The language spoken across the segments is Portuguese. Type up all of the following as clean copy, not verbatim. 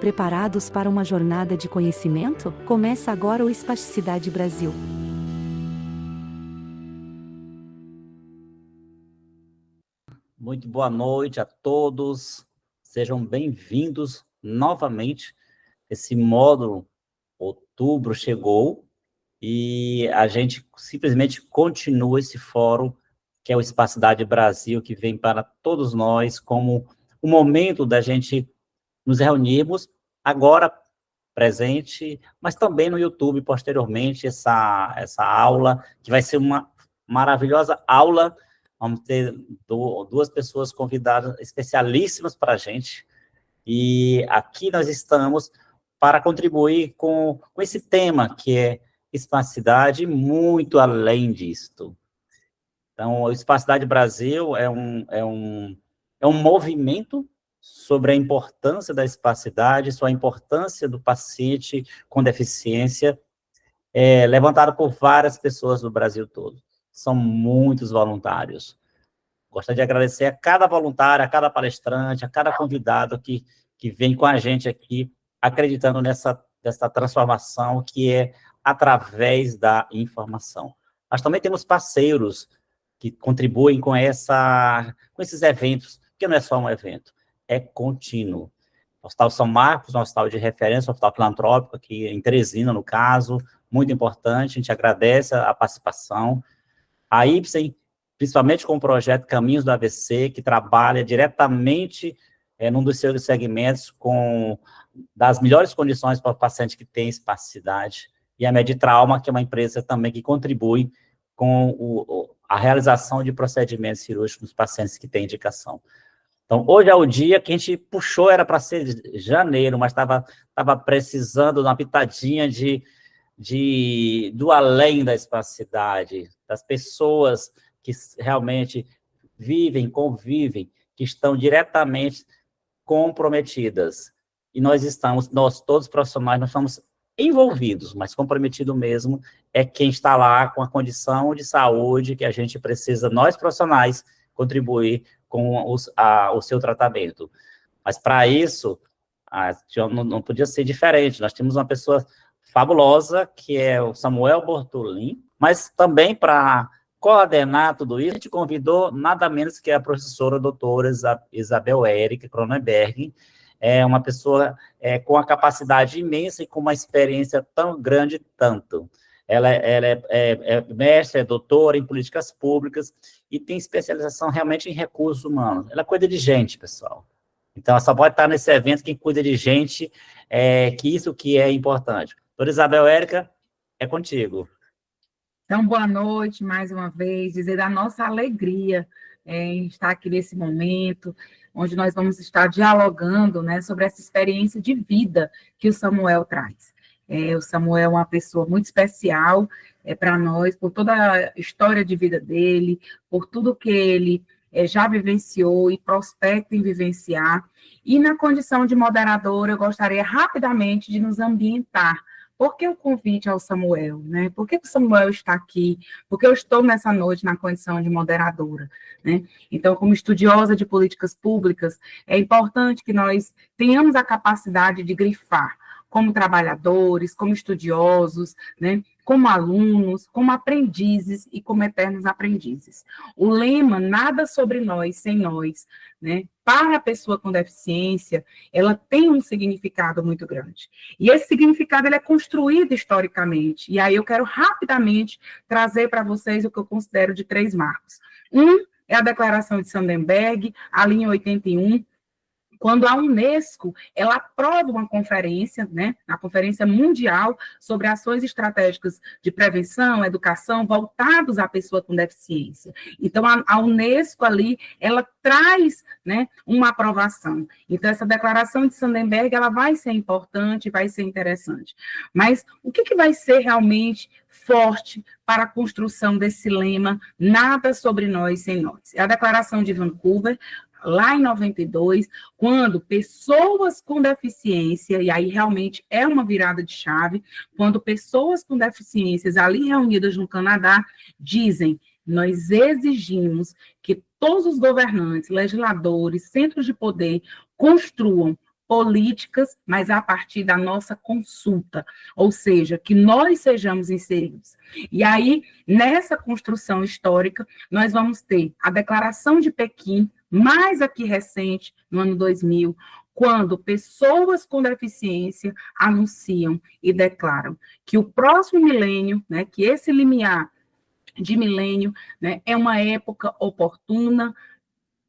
Preparados para uma jornada de conhecimento? Começa agora o Espasticidade Brasil. Muito boa noite a todos, sejam bem-vindos novamente. Esse módulo Outubro chegou e a gente simplesmente continua esse fórum, que é o Espasticidade Brasil, que vem para todos nós como o momento da gente nos reunirmos, agora presente, mas também no YouTube, posteriormente, essa aula, que vai ser uma maravilhosa aula. Vamos ter duas pessoas convidadas especialíssimas para a gente, e aqui nós estamos para contribuir com esse tema, que é espasticidade, muito além disto. Então, o Espasticidade Brasil é um movimento sobre a importância da espasticidade, sobre a importância do paciente com deficiência, levantado por várias pessoas do Brasil todo. São muitos voluntários. Gostaria de agradecer a cada voluntário, a cada palestrante, a cada convidado que vem com a gente aqui, acreditando nessa transformação que é através da informação. Nós também temos parceiros que contribuem com esses eventos, que não é só um evento, é contínuo. O Hospital São Marcos, um hospital de referência, um hospital filantrópico, aqui em Teresina, no caso, muito importante, a gente agradece a participação. A Ipsen, principalmente com o projeto Caminhos do AVC, que trabalha diretamente num dos seus segmentos com das melhores condições para o paciente que tem espasticidade, e a Meditrauma, que é uma empresa também que contribui com a realização de procedimentos cirúrgicos nos pacientes que têm indicação. Então, hoje é o dia que a gente puxou, era para ser janeiro, mas estava precisando de uma pitadinha do além da espasticidade, das pessoas que realmente vivem, convivem, que estão diretamente comprometidas. E nós todos profissionais, nós estamos envolvidos, mas comprometido mesmo é quem está lá com a condição de saúde que a gente precisa, nós profissionais, contribuir com o seu tratamento. Mas, para isso, não podia ser diferente. Nós temos uma pessoa fabulosa, que é o Samuel Bortolin, mas também para coordenar tudo isso, a gente convidou nada menos que a professora doutora Isabel Érica Cronenberg, é uma pessoa com a capacidade imensa e com uma experiência tão grande tanto. Ela é mestre, é doutora em políticas públicas e tem especialização realmente em recursos humanos. Ela cuida de gente, pessoal. Então, só pode estar nesse evento quem cuida de gente, que isso que é importante. Doutora Isabel Érica, é contigo. Então, boa noite mais uma vez, dizer da nossa alegria em estar aqui nesse momento, onde nós vamos estar dialogando, né, sobre essa experiência de vida que o Samuel traz. O Samuel é uma pessoa muito especial para nós, por toda a história de vida dele, por tudo que ele já vivenciou e prospecta em vivenciar. E na condição de moderadora, eu gostaria rapidamente de nos ambientar. Por que o convite ao Samuel, né? Por que o Samuel está aqui? Porque eu estou nessa noite na condição de moderadora, né? Então, como estudiosa de políticas públicas, é importante que nós tenhamos a capacidade de grifar como trabalhadores, como estudiosos, né? Como alunos, como aprendizes e como eternos aprendizes. O lema, nada sobre nós sem nós, né? Para a pessoa com deficiência, ela tem um significado muito grande. E esse significado ele é construído historicamente. E aí eu quero rapidamente trazer para vocês o que eu considero de 3 marcos. Um é a Declaração de Sandemberg, ali em 81, quando a Unesco, ela aprova uma conferência, né, a Conferência Mundial sobre Ações Estratégicas de Prevenção, Educação, voltados à pessoa com deficiência. Então, a Unesco ali, ela traz, né, uma aprovação. Então, essa declaração de Sandemberg, ela vai ser importante, vai ser interessante. Mas o que vai ser realmente forte para a construção desse lema, nada sobre nós sem nós? É a Declaração de Vancouver, lá em 92, quando pessoas com deficiência, e aí realmente é uma virada de chave, quando pessoas com deficiências ali reunidas no Canadá dizem: nós exigimos que todos os governantes, legisladores, centros de poder construam políticas, mas a partir da nossa consulta, ou seja, que nós sejamos inseridos. E aí, nessa construção histórica, nós vamos ter a Declaração de Pequim, mais aqui recente, no ano 2000, quando pessoas com deficiência anunciam e declaram que o próximo milênio, né, que esse limiar de milênio, né, é uma época oportuna,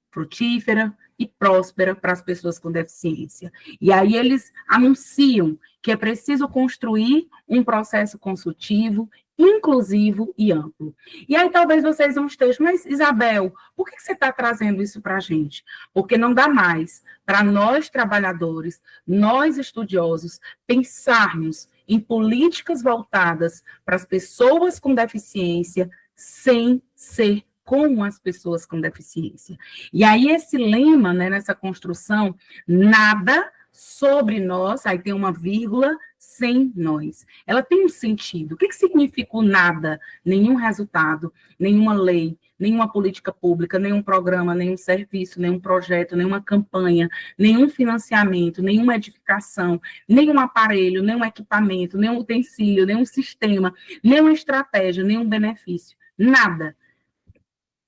frutífera e próspera para as pessoas com deficiência. E aí eles anunciam que é preciso construir um processo consultivo, inclusivo e amplo. E aí talvez vocês não estejam, mas Isabel, por que você está trazendo isso para a gente? Porque não dá mais para nós trabalhadores, nós estudiosos, pensarmos em políticas voltadas para as pessoas com deficiência sem ser com as pessoas com deficiência. E aí esse lema, né, nessa construção, nada sobre nós, aí tem uma vírgula, sem nós. Ela tem um sentido. O que significa o nada? Nenhum resultado, nenhuma lei, nenhuma política pública, nenhum programa, nenhum serviço, nenhum projeto, nenhuma campanha, nenhum financiamento, nenhuma edificação, nenhum aparelho, nenhum equipamento, nenhum utensílio, nenhum sistema, nenhuma estratégia, nenhum benefício. Nada.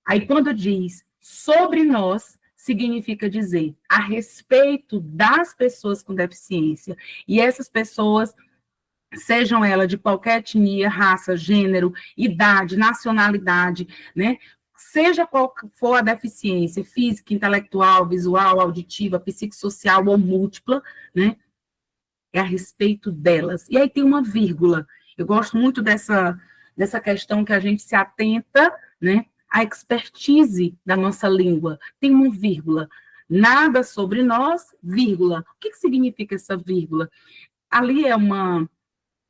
Aí, quando diz sobre nós, significa dizer a respeito das pessoas com deficiência. E essas pessoas, sejam elas de qualquer etnia, raça, gênero, idade, nacionalidade, né? Seja qual for a deficiência, física, intelectual, visual, auditiva, psicossocial ou múltipla, né? É a respeito delas. E aí tem uma vírgula. Eu gosto muito dessa questão que a gente se atenta, né? A expertise da nossa língua tem uma vírgula. Nada sobre nós, vírgula. O que significa essa vírgula? Ali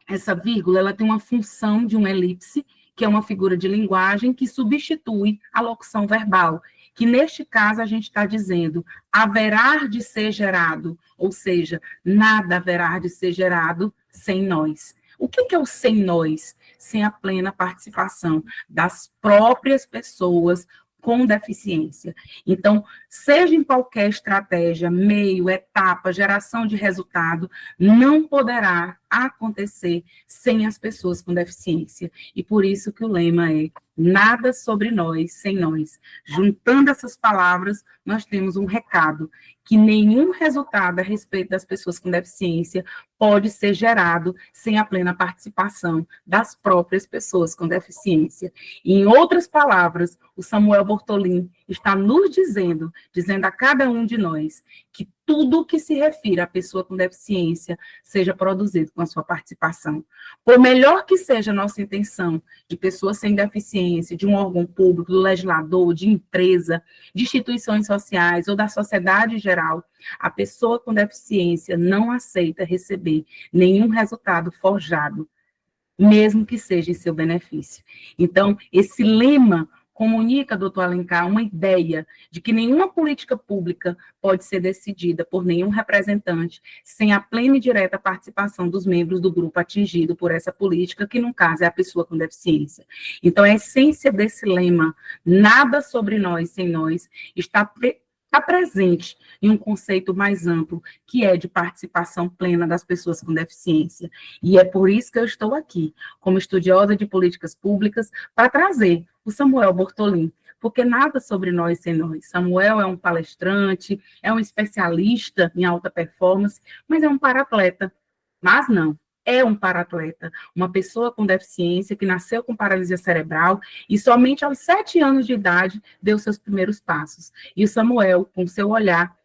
essa vírgula, ela tem uma função de uma elipse, que é uma figura de linguagem que substitui a locução verbal, que neste caso a gente está dizendo haverá de ser gerado, ou seja, nada haverá de ser gerado sem nós. O que é o sem nós? Sem a plena participação das próprias pessoas com deficiência. Então, seja em qualquer estratégia, meio, etapa, geração de resultado, não poderá acontecer sem as pessoas com deficiência. E por isso que o lema é nada sobre nós sem nós. Juntando essas palavras, nós temos um recado, que nenhum resultado a respeito das pessoas com deficiência pode ser gerado sem a plena participação das próprias pessoas com deficiência. E, em outras palavras, o Samuel Bortolin está nos dizendo a cada um de nós, que tudo que se refira à pessoa com deficiência seja produzido com a sua participação. Por melhor que seja a nossa intenção de pessoas sem deficiência, de um órgão público, do legislador, de empresa, de instituições sociais ou da sociedade em geral, a pessoa com deficiência não aceita receber nenhum resultado forjado, mesmo que seja em seu benefício. Então, esse lema comunica, doutor Alencar, uma ideia de que nenhuma política pública pode ser decidida por nenhum representante sem a plena e direta participação dos membros do grupo atingido por essa política, que no caso é a pessoa com deficiência. Então, a essência desse lema, nada sobre nós sem nós, está presente em um conceito mais amplo, que é de participação plena das pessoas com deficiência. E é por isso que eu estou aqui, como estudiosa de políticas públicas, para trazer o Samuel Bortolin, porque nada sobre nós sem nós. Samuel é um palestrante, é um especialista em alta performance, mas é um paratleta. Mas não, é um paratleta, uma pessoa com deficiência que nasceu com paralisia cerebral e somente aos 7 anos de idade deu seus primeiros passos. E o Samuel, com seu olhar,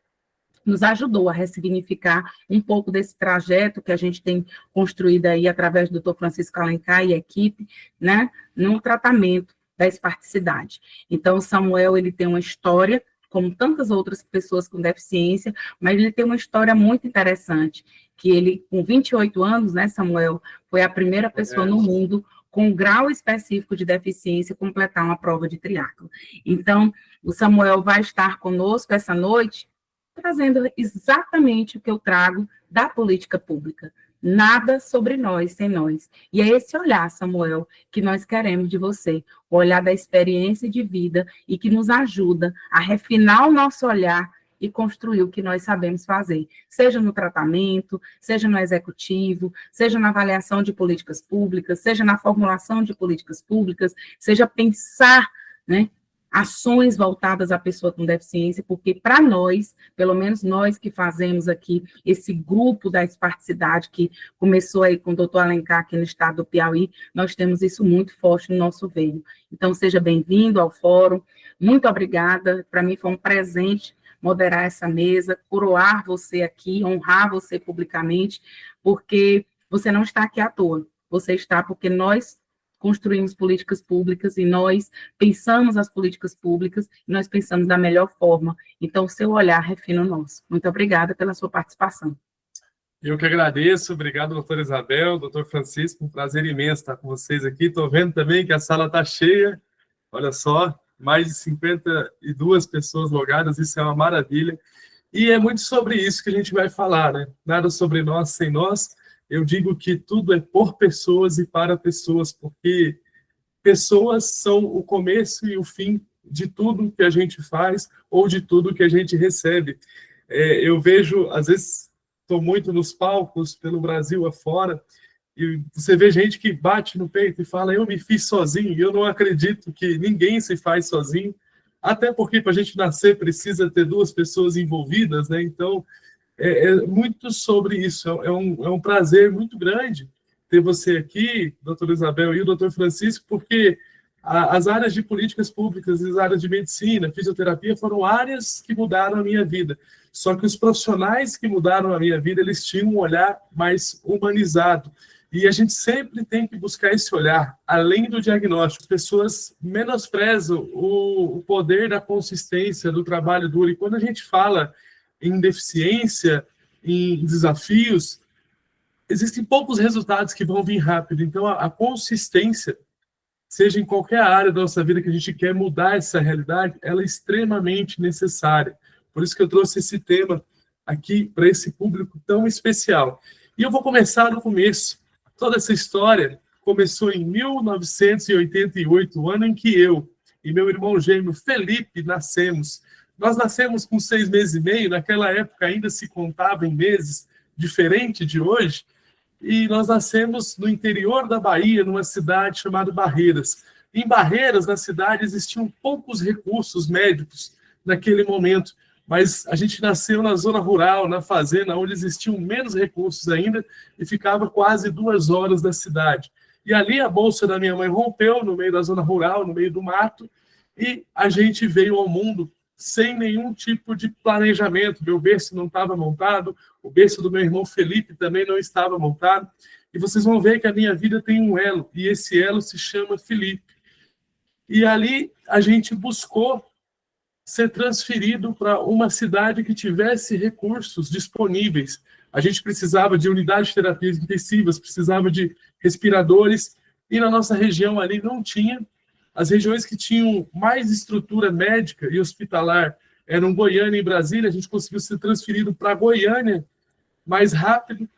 nos ajudou a ressignificar um pouco desse trajeto que a gente tem construído aí através do Dr. Francisco Alencar e equipe, né, no tratamento da esparticidade. Então, o Samuel, ele tem uma história, como tantas outras pessoas com deficiência, mas ele tem uma história muito interessante, que ele, com 28 anos, né, Samuel, foi a primeira pessoa no mundo com um grau específico de deficiência completar uma prova de triatlo. Então, o Samuel vai estar conosco essa noite, trazendo exatamente o que eu trago da política pública. Nada sobre nós sem nós. E é esse olhar, Samuel, que nós queremos de você, o olhar da experiência de vida e que nos ajuda a refinar o nosso olhar e construir o que nós sabemos fazer, seja no tratamento, seja no executivo, seja na avaliação de políticas públicas, seja na formulação de políticas públicas, seja pensar, né, ações voltadas à pessoa com deficiência, porque para nós, pelo menos nós que fazemos aqui esse grupo da esparticidade, que começou aí com o doutor Alencar aqui no estado do Piauí, nós temos isso muito forte no nosso veio. Então, seja bem-vindo ao fórum, muito obrigada, para mim foi um presente moderar essa mesa, coroar você aqui, honrar você publicamente, porque você não está aqui à toa, você está porque nós construímos políticas públicas e nós pensamos as políticas públicas e nós pensamos da melhor forma. Então, o seu olhar refina o nosso. Muito obrigada pela sua participação. Eu que agradeço. Obrigado, doutora Isabel, doutor Francisco. Um prazer imenso estar com vocês aqui. Estou vendo também que a sala está cheia. Olha só, mais de 52 pessoas logadas. Isso é uma maravilha. E é muito sobre isso que a gente vai falar, né? Nada sobre nós sem nós. Eu digo que tudo é por pessoas e para pessoas, porque pessoas são o começo e o fim de tudo que a gente faz ou de tudo que a gente recebe. Eu vejo, às vezes, estou muito nos palcos pelo Brasil afora, e você vê gente que bate no peito e fala, eu me fiz sozinho, e eu não acredito que ninguém se faz sozinho, até porque para a gente nascer precisa ter duas pessoas envolvidas, né? Então, é muito sobre isso, é um prazer muito grande ter você aqui, doutora Isabel, e o doutor Francisco, porque as áreas de políticas públicas e as áreas de medicina, fisioterapia, foram áreas que mudaram a minha vida. Só que os profissionais que mudaram a minha vida, eles tinham um olhar mais humanizado. E a gente sempre tem que buscar esse olhar, além do diagnóstico. As pessoas menosprezam o poder da consistência, do trabalho duro. E quando a gente fala em deficiência, em desafios, existem poucos resultados que vão vir rápido. Então, a consistência, seja em qualquer área da nossa vida que a gente quer mudar essa realidade, ela é extremamente necessária. Por isso que eu trouxe esse tema aqui para esse público tão especial. E eu vou começar no começo. Toda essa história começou em 1988, o ano em que eu e meu irmão gêmeo Felipe nascemos. Nós nascemos com 6 meses e meio, naquela época ainda se contava em meses, diferente de hoje, e nós nascemos no interior da Bahia, numa cidade chamada Barreiras. Em Barreiras, na cidade, existiam poucos recursos médicos naquele momento, mas a gente nasceu na zona rural, na fazenda, onde existiam menos recursos ainda, e ficava quase 2 horas da cidade. E ali a bolsa da minha mãe rompeu, no meio da zona rural, no meio do mato, e a gente veio ao mundo sem nenhum tipo de planejamento. Meu berço não estava montado, o berço do meu irmão Felipe também não estava montado, e vocês vão ver que a minha vida tem um elo, e esse elo se chama Felipe. E ali a gente buscou ser transferido para uma cidade que tivesse recursos disponíveis. A gente precisava de unidades de terapias intensivas, precisava de respiradores, e na nossa região ali não tinha. As regiões que tinham mais estrutura médica e hospitalar eram Goiânia e Brasília. A gente conseguiu ser transferido para Goiânia mais rápido.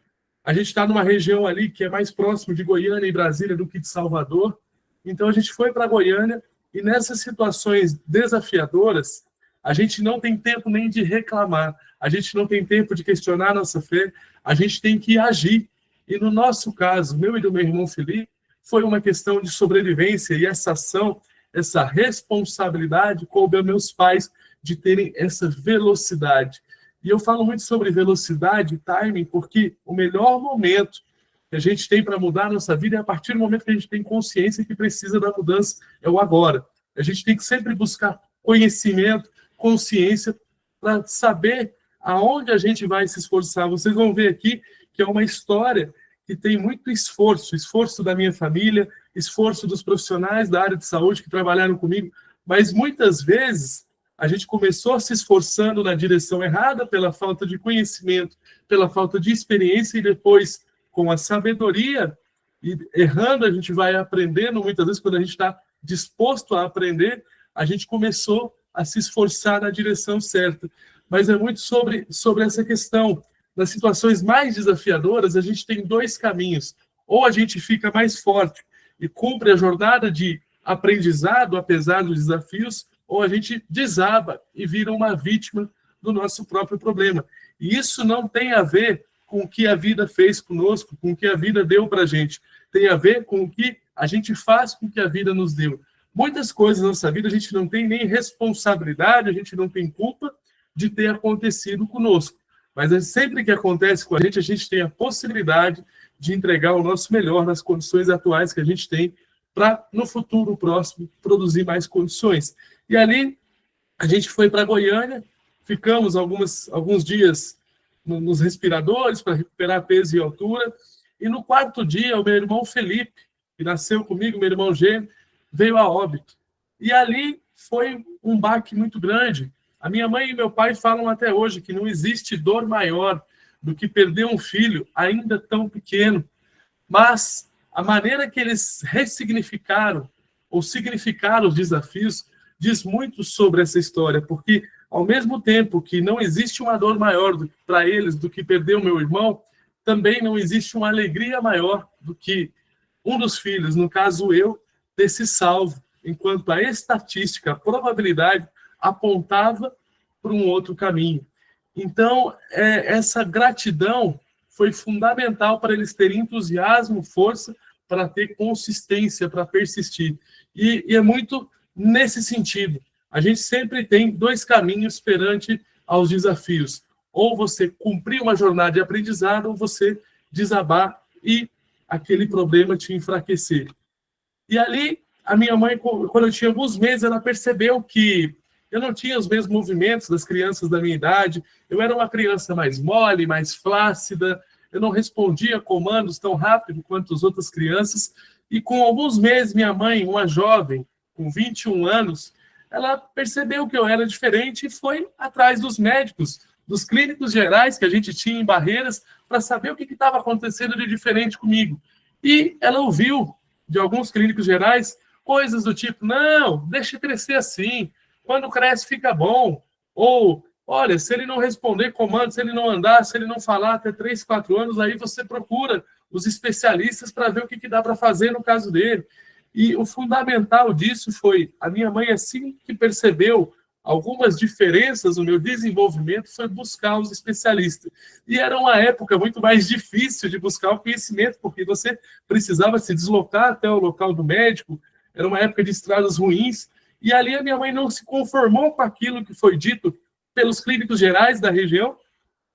A gente está numa região ali que é mais próximo de Goiânia e Brasília do que de Salvador. Então, a gente foi para Goiânia, e nessas situações desafiadoras, a gente não tem tempo nem de reclamar, a gente não tem tempo de questionar a nossa fé, a gente tem que agir. E no nosso caso, meu e do meu irmão Felipe, foi uma questão de sobrevivência, e essa ação, essa responsabilidade coube aos meus pais de terem essa velocidade. E eu falo muito sobre velocidade e timing, porque o melhor momento que a gente tem para mudar a nossa vida é a partir do momento que a gente tem consciência que precisa da mudança, é o agora. A gente tem que sempre buscar conhecimento, consciência, para saber aonde a gente vai se esforçar. Vocês vão ver aqui que é uma história que tem muito esforço da minha família, esforço dos profissionais da área de saúde que trabalharam comigo, mas muitas vezes a gente começou se esforçando na direção errada pela falta de conhecimento, pela falta de experiência, e depois, com a sabedoria, e errando, a gente vai aprendendo. Muitas vezes, quando a gente está disposto a aprender, a gente começou a se esforçar na direção certa. Mas é muito sobre essa questão. Nas situações mais desafiadoras, a gente tem 2 caminhos. Ou a gente fica mais forte e cumpre a jornada de aprendizado, apesar dos desafios, ou a gente desaba e vira uma vítima do nosso próprio problema. E isso não tem a ver com o que a vida fez conosco, com o que a vida deu para a gente. Tem a ver com o que a gente faz com o que a vida nos deu. Muitas coisas na nossa vida a gente não tem nem responsabilidade, a gente não tem culpa de ter acontecido conosco. Mas sempre que acontece com a gente tem a possibilidade de entregar o nosso melhor nas condições atuais que a gente tem para, no futuro próximo, produzir mais condições. E ali, a gente foi para Goiânia, ficamos alguns dias nos respiradores para recuperar peso e altura, e no 4º dia, o meu irmão Felipe, que nasceu comigo, meu irmão gêmeo, veio a óbito. E ali foi um baque muito grande. A minha mãe e meu pai falam até hoje que não existe dor maior do que perder um filho ainda tão pequeno. Mas a maneira que eles ressignificaram ou significaram os desafios diz muito sobre essa história, porque ao mesmo tempo que não existe uma dor maior para eles do que perder o meu irmão, também não existe uma alegria maior do que um dos filhos, no caso eu, ter se salvo, enquanto a estatística, a probabilidade apontava para um outro caminho. Então, essa gratidão foi fundamental para eles terem entusiasmo, força, para ter consistência, para persistir. E é muito nesse sentido. A gente sempre tem 2 caminhos perante aos desafios. Ou você cumprir uma jornada de aprendizado, ou você desabar e aquele problema te enfraquecer. E ali, a minha mãe, quando eu tinha alguns meses, ela percebeu que eu não tinha os mesmos movimentos das crianças da minha idade, eu era uma criança mais mole, mais flácida, eu não respondia comandos tão rápido quanto as outras crianças, e com alguns meses, minha mãe, uma jovem, com 21 anos, ela percebeu que eu era diferente e foi atrás dos médicos, dos clínicos gerais que a gente tinha em Barreiras, para saber o que estava acontecendo de diferente comigo. E ela ouviu de alguns clínicos gerais coisas do tipo, não, deixa crescer assim, quando cresce fica bom, ou, olha, se ele não responder comando, se ele não andar, se ele não falar até 3, 4 anos, aí você procura os especialistas para ver o que dá para fazer no caso dele. E o fundamental disso foi, a minha mãe, assim que percebeu algumas diferenças no meu desenvolvimento, foi buscar os especialistas. E era uma época muito mais difícil de buscar o conhecimento, porque você precisava se deslocar até o local do médico, era uma época de estradas ruins, e ali a minha mãe não se conformou com aquilo que foi dito pelos clínicos gerais da região,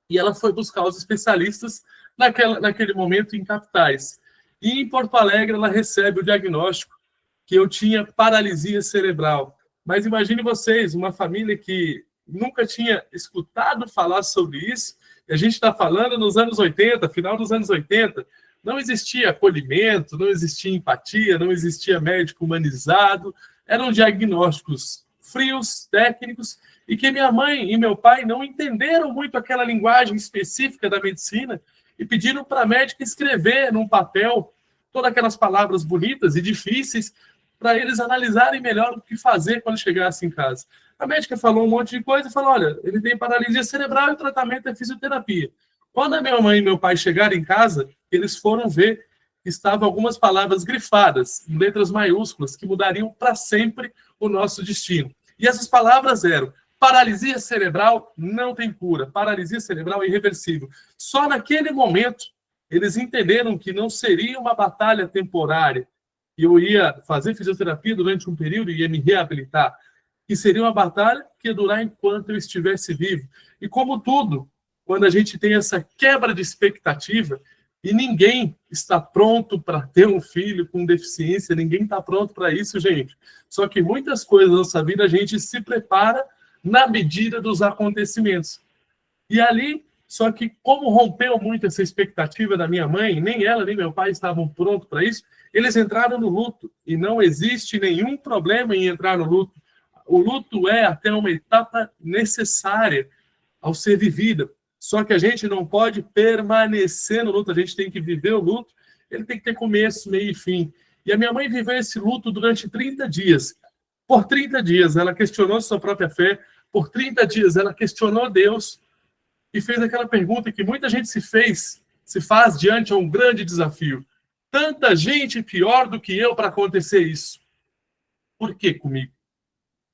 e ela foi buscar os especialistas naquele momento em capitais. E em Porto Alegre ela recebe o diagnóstico que eu tinha paralisia cerebral. Mas imagine vocês, uma família que nunca tinha escutado falar sobre isso, e a gente está falando nos anos 80, final dos anos 80, não existia acolhimento, não existia empatia, não existia médico humanizado, eram diagnósticos frios, técnicos, e que minha mãe e meu pai não entenderam muito aquela linguagem específica da medicina e pediram para a médica escrever num papel todas aquelas palavras bonitas e difíceis para eles analisarem melhor o que fazer quando chegasse em casa. A médica falou um monte de coisa e falou, olha, ele tem paralisia cerebral e o tratamento é fisioterapia. Quando a minha mãe e meu pai chegaram em casa, eles foram ver que estavam algumas palavras grifadas, em letras maiúsculas, que mudariam para sempre o nosso destino. E essas palavras eram, paralisia cerebral não tem cura, paralisia cerebral é irreversível. Só naquele momento, eles entenderam que não seria uma batalha temporária, que eu ia fazer fisioterapia durante um período e ia me reabilitar, que seria uma batalha que ia durar enquanto eu estivesse vivo. E como tudo, quando a gente tem essa quebra de expectativa, e ninguém está pronto para ter um filho com deficiência, ninguém está pronto para isso, gente. Só que muitas coisas na nossa vida a gente se prepara na medida dos acontecimentos. E ali, só que como rompeu muito essa expectativa da minha mãe, nem ela nem meu pai estavam prontos para isso, eles entraram no luto. E não existe nenhum problema em entrar no luto. O luto é até uma etapa necessária ao ser vivida. Só que a gente não pode permanecer no luto, a gente tem que viver o luto, ele tem que ter começo, meio e fim. E a minha mãe viveu esse luto durante 30 dias. Por 30 dias ela questionou sua própria fé, por 30 dias ela questionou Deus e fez aquela pergunta que muita gente se faz diante a um grande desafio. Tanta gente pior do que eu para acontecer isso. Por que comigo?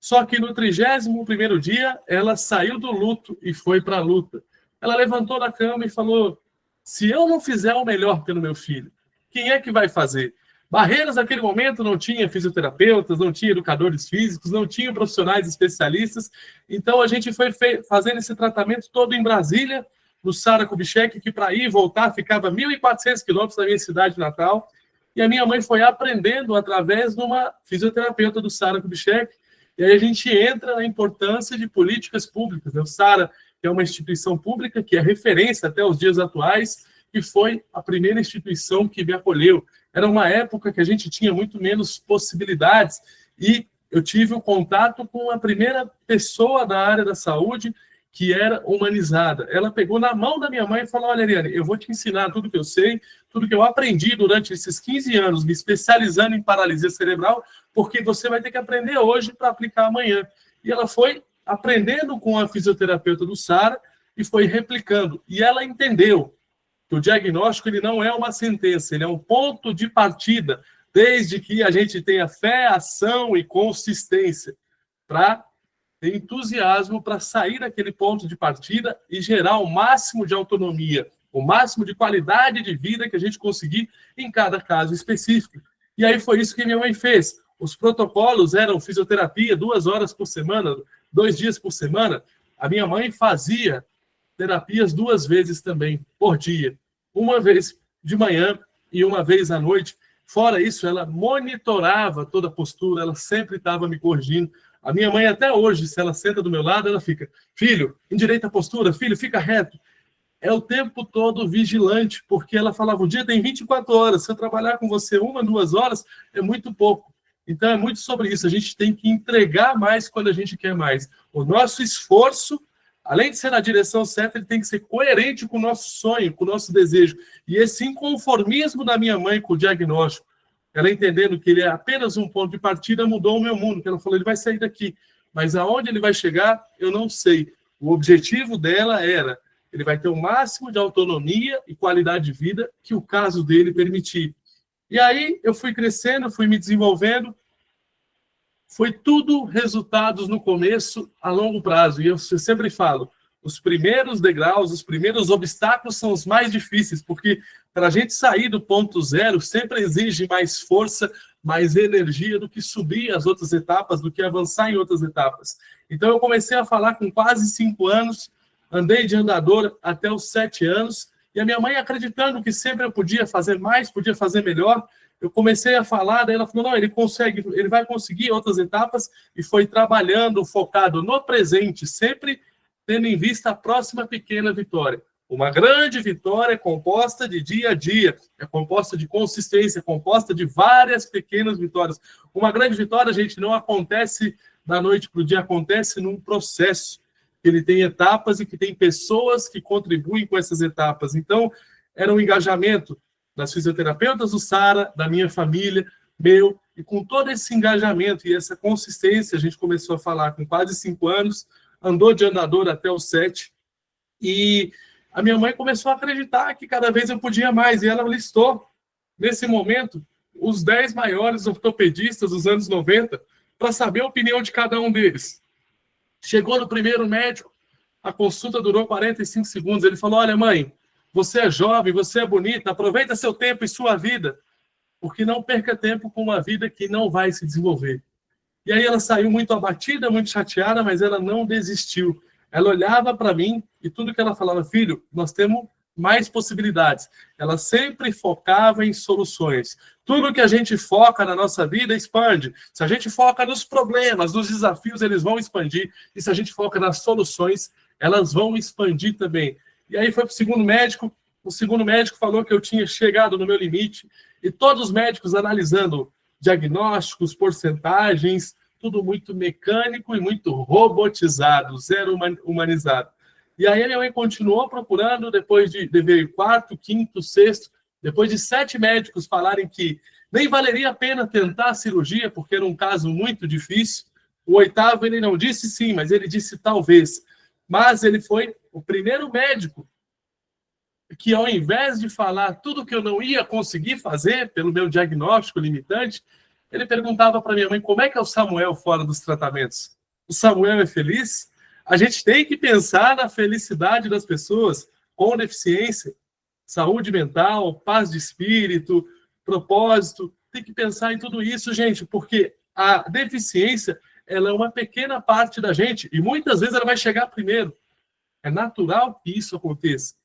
Só que no 31º dia, ela saiu do luto e foi para a luta. Ela levantou da cama e falou, se eu não fizer o melhor pelo meu filho, quem é que vai fazer? Barreiras, naquele momento, não tinha fisioterapeutas, não tinha educadores físicos, não tinha profissionais especialistas. Então, a gente foi fazendo esse tratamento todo em Brasília, no Sara Kubitschek, que para ir e voltar ficava 1.400 quilômetros da minha cidade natal. E a minha mãe foi aprendendo através de uma fisioterapeuta do Sara Kubitschek. E aí a gente entra na importância de políticas públicas. O Sara é uma instituição pública que é referência até os dias atuais, e foi a primeira instituição que me acolheu. Era uma época que a gente tinha muito menos possibilidades, e eu tive o contato com a primeira pessoa da área da saúde que era humanizada. Ela pegou na mão da minha mãe e falou, olha, Ariane, eu vou te ensinar tudo que eu sei, tudo que eu aprendi durante esses 15 anos, me especializando em paralisia cerebral, porque você vai ter que aprender hoje para aplicar amanhã. E ela foi aprendendo com a fisioterapeuta do Sara e foi replicando. E ela entendeu que o diagnóstico ele não é uma sentença, ele é um ponto de partida, desde que a gente tenha fé, ação e consistência, para ter entusiasmo para sair daquele ponto de partida e gerar o máximo de autonomia, o máximo de qualidade de vida que a gente conseguir em cada caso específico. E aí foi isso que minha mãe fez. Os protocolos eram fisioterapia 2 horas por semana, 2 dias por semana. A minha mãe fazia terapias 2 vezes também por dia. Uma vez de manhã e uma vez à noite. Fora isso, ela monitorava toda a postura, ela sempre estava me corrigindo. A minha mãe, até hoje, se ela senta do meu lado, ela fica, filho, endireita a postura, filho, fica reto. É o tempo todo vigilante, porque ela falava, o dia tem 24 horas, se eu trabalhar com você 1, 2 horas, é muito pouco. Então, é muito sobre isso, a gente tem que entregar mais quando a gente quer mais. O nosso esforço, além de ser na direção certa, ele tem que ser coerente com o nosso sonho, com o nosso desejo. E esse inconformismo da minha mãe com o diagnóstico, ela entendendo que ele é apenas um ponto de partida, mudou o meu mundo. Ela falou, ele vai sair daqui, mas aonde ele vai chegar, eu não sei. O objetivo dela era, ele vai ter o máximo de autonomia e qualidade de vida que o caso dele permitir. E aí eu fui crescendo, fui me desenvolvendo, foi tudo resultados no começo a longo prazo. E eu sempre falo, os primeiros degraus, os primeiros obstáculos são os mais difíceis, porque para a gente sair do ponto zero sempre exige mais força, mais energia do que subir as outras etapas, do que avançar em outras etapas. Então eu comecei a falar com quase 5 anos, andei de andador até os 7 anos, e a minha mãe acreditando que sempre eu podia fazer mais, podia fazer melhor, eu comecei a falar, daí ela falou, não, ele consegue, ele vai conseguir outras etapas, e foi trabalhando, focado no presente, sempre tendo em vista a próxima pequena vitória. Uma grande vitória é composta de dia a dia, é composta de consistência, é composta de várias pequenas vitórias. Uma grande vitória, gente, não acontece da noite para o dia, acontece num processo. Ele tem etapas e que tem pessoas que contribuem com essas etapas. Então, era um engajamento das fisioterapeutas do Sara, da minha família, meu, e com todo esse engajamento e essa consistência, a gente começou a falar com quase 5 anos, andou de andador até os 7, e a minha mãe começou a acreditar que cada vez eu podia mais, e ela listou, nesse momento, os 10 maiores ortopedistas dos anos 90, para saber a opinião de cada um deles. Chegou no primeiro médico, a consulta durou 45 segundos, ele falou, olha mãe, você é jovem, você é bonita, aproveita seu tempo e sua vida, porque não perca tempo com uma vida que não vai se desenvolver. E aí ela saiu muito abatida, muito chateada, mas ela não desistiu. Ela olhava para mim e tudo que ela falava, filho, nós temos mais possibilidades. Ela sempre focava em soluções. Tudo que a gente foca na nossa vida expande. Se a gente foca nos problemas, nos desafios, eles vão expandir. E se a gente foca nas soluções, elas vão expandir também. E aí foi para o segundo médico. O segundo médico falou que eu tinha chegado no meu limite. E todos os médicos analisando diagnósticos, porcentagens, tudo muito mecânico e muito robotizado, zero humanizado. E aí a minha mãe continuou procurando, depois de ver 4º, 5º, 6º, depois de 7 médicos falarem que nem valeria a pena tentar a cirurgia, porque era um caso muito difícil. O 8º ele não disse sim, mas ele disse talvez. Mas ele foi o primeiro médico que, ao invés de falar tudo que eu não ia conseguir fazer pelo meu diagnóstico limitante, ele perguntava para minha mãe como é que é o Samuel fora dos tratamentos. o Samuel é feliz, a gente tem que pensar na felicidade das pessoas com deficiência, saúde mental, paz de espírito, propósito. Tem que pensar em tudo isso, gente, porque a deficiência, ela é uma pequena parte da gente e muitas vezes ela vai chegar primeiro. É natural que isso aconteça.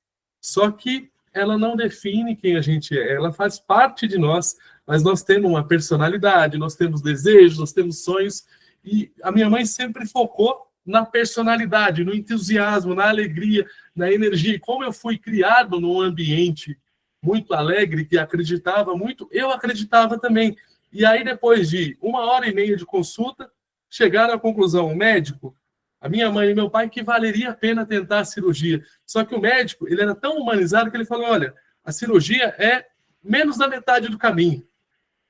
Só que ela não define quem a gente é, ela faz parte de nós, mas nós temos uma personalidade, nós temos desejos, nós temos sonhos, e a minha mãe sempre focou na personalidade, no entusiasmo, na alegria, na energia. E como eu fui criado num ambiente muito alegre, que acreditava muito, eu acreditava também. E aí, depois de 1h30 de consulta, chegaram à conclusão, o médico, a minha mãe e meu pai, que valeria a pena tentar a cirurgia. Só que o médico, ele era tão humanizado que ele falou, olha, a cirurgia é menos da metade do caminho.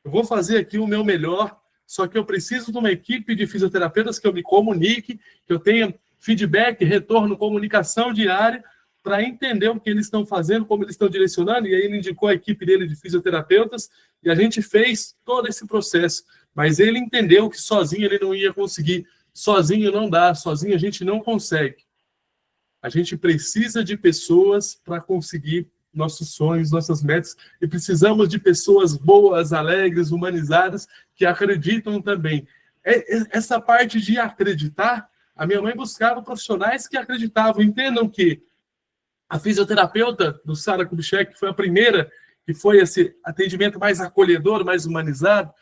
Eu vou fazer aqui o meu melhor, só que eu preciso de uma equipe de fisioterapeutas que eu me comunique, que eu tenha feedback, retorno, comunicação diária, para entender o que eles estão fazendo, como eles estão direcionando, e aí ele indicou a equipe dele de fisioterapeutas, e a gente fez todo esse processo. Mas ele entendeu que sozinho ele não ia conseguir. Sozinho não dá, sozinho a gente não consegue. A gente precisa de pessoas para conseguir nossos sonhos, nossas metas, e precisamos de pessoas boas, alegres, humanizadas, que acreditam também. Essa parte de acreditar, a minha mãe buscava profissionais que acreditavam. Entendam que a fisioterapeuta do Sara Kubitschek, que foi a primeira, que foi esse atendimento mais acolhedor, mais humanizado,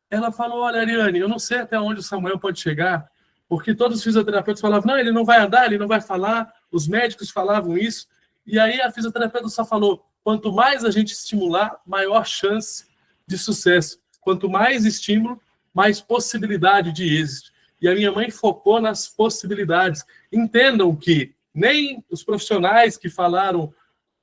ela falou, olha, Ariane, eu não sei até onde o Samuel pode chegar, porque todos os fisioterapeutas falavam, não, ele não vai andar, ele não vai falar, os médicos falavam isso, e aí a fisioterapeuta só falou, quanto mais a gente estimular, maior chance de sucesso. Quanto mais estímulo, mais possibilidade de êxito. E a minha mãe focou nas possibilidades. Entendam que nem os profissionais que falaram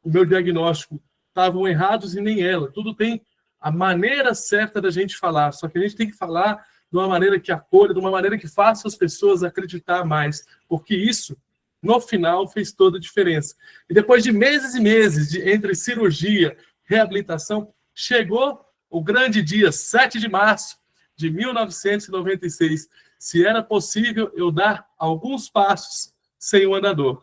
o meu diagnóstico estavam errados e nem ela. Tudo tem a maneira certa da gente falar, só que a gente tem que falar de uma maneira que acolha, de uma maneira que faça as pessoas acreditar mais, porque isso, no final, fez toda a diferença. E depois de meses e meses, entre cirurgia, reabilitação, chegou o grande dia, 7 de março de 1996, se era possível eu dar alguns passos sem o andador.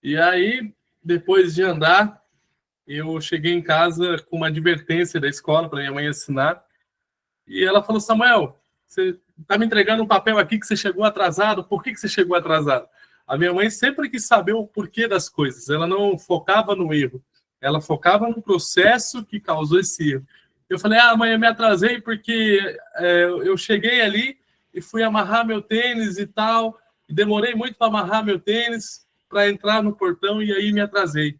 E aí, depois de andar, eu cheguei em casa com uma advertência da escola para minha mãe assinar. E ela falou, Samuel, você está me entregando um papel aqui que você chegou atrasado. Por que você chegou atrasado? A minha mãe sempre quis saber o porquê das coisas. Ela não focava no erro. Ela focava no processo que causou esse erro. Eu falei, mãe, eu me atrasei porque eu cheguei ali e fui amarrar meu tênis e tal. E demorei muito para amarrar meu tênis, para entrar no portão, e aí me atrasei.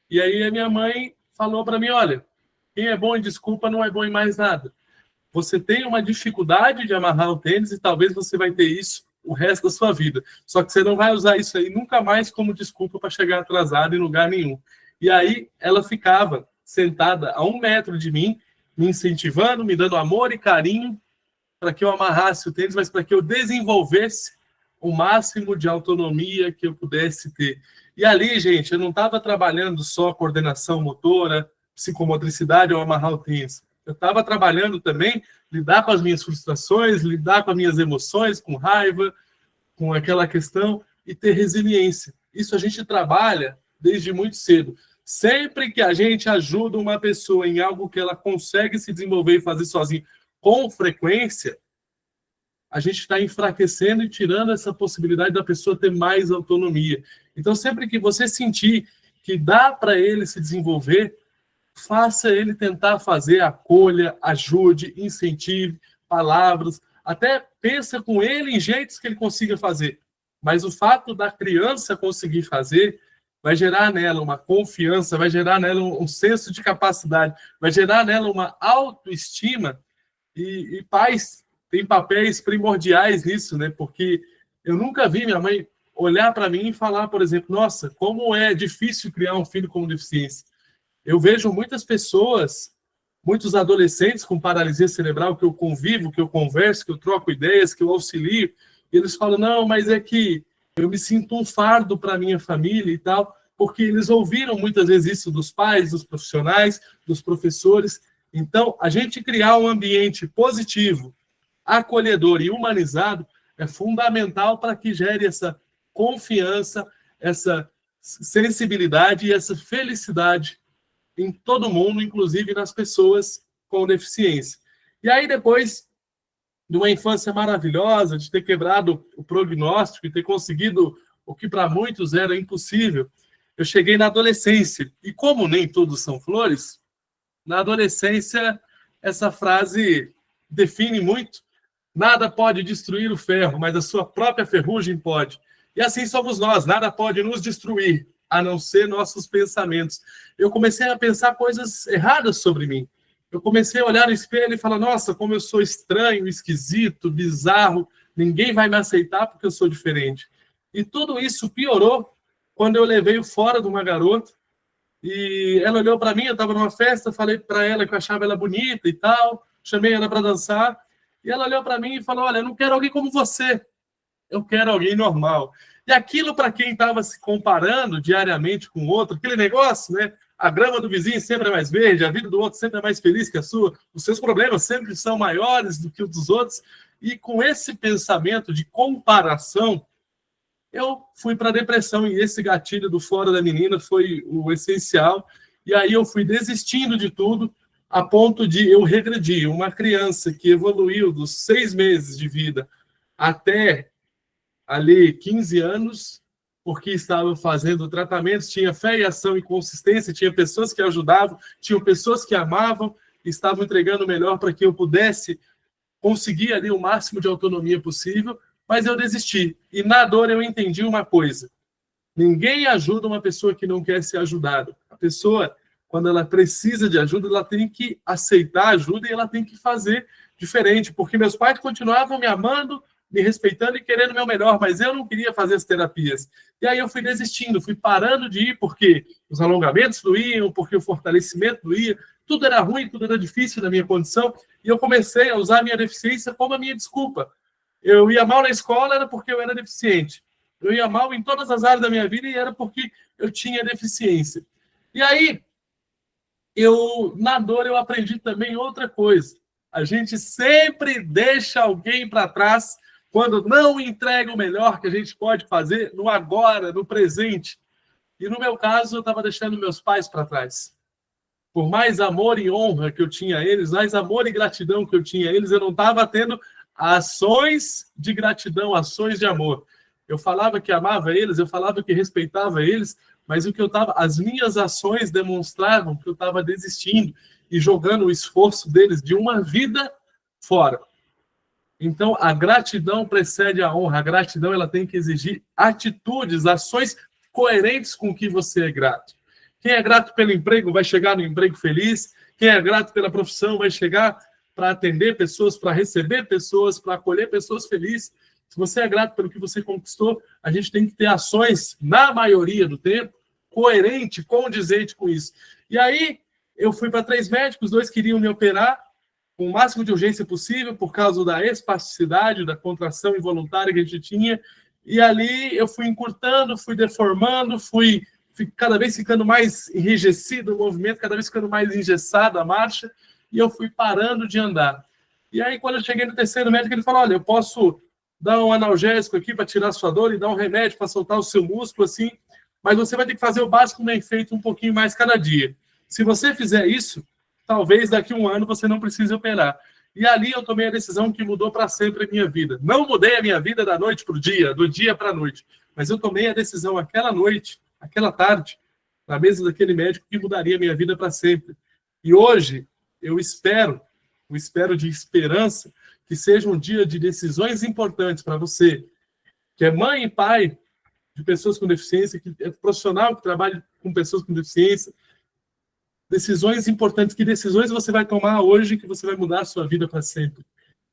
E aí a minha mãe falou para mim, olha, quem é bom em desculpa não é bom em mais nada. Você tem uma dificuldade de amarrar o tênis e talvez você vai ter isso o resto da sua vida. Só que você não vai usar isso aí nunca mais como desculpa para chegar atrasado em lugar nenhum. E aí ela ficava sentada a 1 metro de mim, me incentivando, me dando amor e carinho para que eu amarrasse o tênis, mas para que eu desenvolvesse o máximo de autonomia que eu pudesse ter. E ali, gente, eu não estava trabalhando só coordenação motora, psicomotricidade ou amarrar o tênis. Eu estava trabalhando também lidar com as minhas frustrações, lidar com as minhas emoções, com raiva, com aquela questão, e ter resiliência. Isso a gente trabalha desde muito cedo. Sempre que a gente ajuda uma pessoa em algo que ela consegue se desenvolver e fazer sozinha com frequência, a gente está enfraquecendo e tirando essa possibilidade da pessoa ter mais autonomia. Então, sempre que você sentir que dá para ele se desenvolver, faça ele tentar fazer, acolha, ajude, incentive, palavras, até pensa com ele em jeitos que ele consiga fazer. Mas o fato da criança conseguir fazer vai gerar nela uma confiança, vai gerar nela um senso de capacidade, vai gerar nela uma autoestima, e pais têm papéis primordiais nisso, né? Porque eu nunca vi minha mãe olhar para mim e falar, por exemplo, nossa, como é difícil criar um filho com deficiência. Eu vejo muitas pessoas muitos adolescentes com paralisia cerebral que eu convivo, que eu converso, que eu troco ideias, que eu auxilio, e eles falam, não, mas é que eu me sinto um fardo para a minha família e tal, porque eles ouviram muitas vezes isso dos pais, dos profissionais, dos professores. Então, a gente criar um ambiente positivo, acolhedor e humanizado é fundamental para que gere essa confiança, essa sensibilidade e essa felicidade em todo mundo, inclusive nas pessoas com deficiência. E aí, depois de uma infância maravilhosa, de ter quebrado o prognóstico e ter conseguido o que para muitos era impossível, eu cheguei na adolescência. E como nem todos são flores, na adolescência essa frase define muito. Nada pode destruir o ferro, mas a sua própria ferrugem pode. E assim somos nós, nada pode nos destruir, a não ser nossos pensamentos. Eu comecei a pensar coisas erradas sobre mim. Eu comecei a olhar no espelho e falar, nossa, como eu sou estranho, esquisito, bizarro, ninguém vai me aceitar porque eu sou diferente. E tudo isso piorou quando eu levei fora de uma garota, e ela olhou para mim, eu estava numa festa, falei para ela que eu achava ela bonita e tal, chamei ela para dançar, e ela olhou para mim e falou, olha, eu não quero alguém como você, eu quero alguém normal. E aquilo, para quem estava se comparando diariamente com o outro, aquele negócio, né? A grama do vizinho sempre é mais verde, a vida do outro sempre é mais feliz que a sua, os seus problemas sempre são maiores do que os dos outros. E com esse pensamento de comparação, eu fui para a depressão. E esse gatilho do Fora da Menina foi o essencial. E aí eu fui desistindo de tudo, a ponto de eu regredir. Uma criança que evoluiu dos 6 meses de vida até ali 15 anos, porque estava fazendo tratamentos, tinha fé e ação e consistência, tinha pessoas que ajudavam, tinham pessoas que amavam, estavam entregando o melhor para que eu pudesse conseguir ali o máximo de autonomia possível, mas eu desisti. E na dor eu entendi uma coisa: ninguém ajuda uma pessoa que não quer ser ajudada. A pessoa, quando ela precisa de ajuda, ela tem que aceitar ajuda e ela tem que fazer diferente, porque meus pais continuavam me amando, me respeitando e querendo o meu melhor, mas eu não queria fazer as terapias. E aí eu fui desistindo, fui parando de ir, porque os alongamentos doíam, porque o fortalecimento doía, tudo era ruim, tudo era difícil na minha condição, e eu comecei a usar a minha deficiência como a minha desculpa. Eu ia mal na escola, era porque eu era deficiente. Eu ia mal em todas as áreas da minha vida, e era porque eu tinha deficiência. E aí, na dor, eu aprendi também outra coisa. A gente sempre deixa alguém para trás quando não entrega o melhor que a gente pode fazer no agora, no presente. E no meu caso, eu estava deixando meus pais para trás. Por mais amor e honra que eu tinha a eles, mais amor e gratidão que eu tinha a eles, eu não estava tendo ações de gratidão, ações de amor. Eu falava que amava eles, eu falava que respeitava eles, mas as minhas ações demonstravam que eu estava desistindo e jogando o esforço deles de uma vida fora. Então, a gratidão precede a honra. A gratidão, ela tem que exigir atitudes, ações coerentes com o que você é grato. Quem é grato pelo emprego vai chegar no emprego feliz. Quem é grato pela profissão vai chegar para atender pessoas, para receber pessoas, para acolher pessoas felizes. Se você é grato pelo que você conquistou, a gente tem que ter ações, na maioria do tempo, coerente, condizente com isso. E aí, eu fui para 3 médicos, 2 queriam me operar, com o máximo de urgência possível, por causa da espasticidade, da contração involuntária que a gente tinha. E ali eu fui encurtando, fui deformando, fui cada vez ficando mais enrijecido o movimento, cada vez ficando mais engessado a marcha, e eu fui parando de andar. E aí, quando eu cheguei no 3º médico, ele falou, olha, eu posso dar um analgésico aqui para tirar a sua dor e dar um remédio para soltar o seu músculo, assim, mas você vai ter que fazer o básico bem feito um pouquinho mais cada dia. Se você fizer isso, talvez daqui a 1 ano você não precise operar. E ali eu tomei a decisão que mudou para sempre a minha vida. Não mudei a minha vida da noite para o dia, do dia para a noite. Mas eu tomei a decisão aquela noite, aquela tarde, na mesa daquele médico, que mudaria a minha vida para sempre. E hoje, eu espero de esperança, que seja um dia de decisões importantes para você, que é mãe e pai de pessoas com deficiência, que é profissional que trabalha com pessoas com deficiência. Decisões importantes. Que decisões você vai tomar hoje que você vai mudar a sua vida para sempre?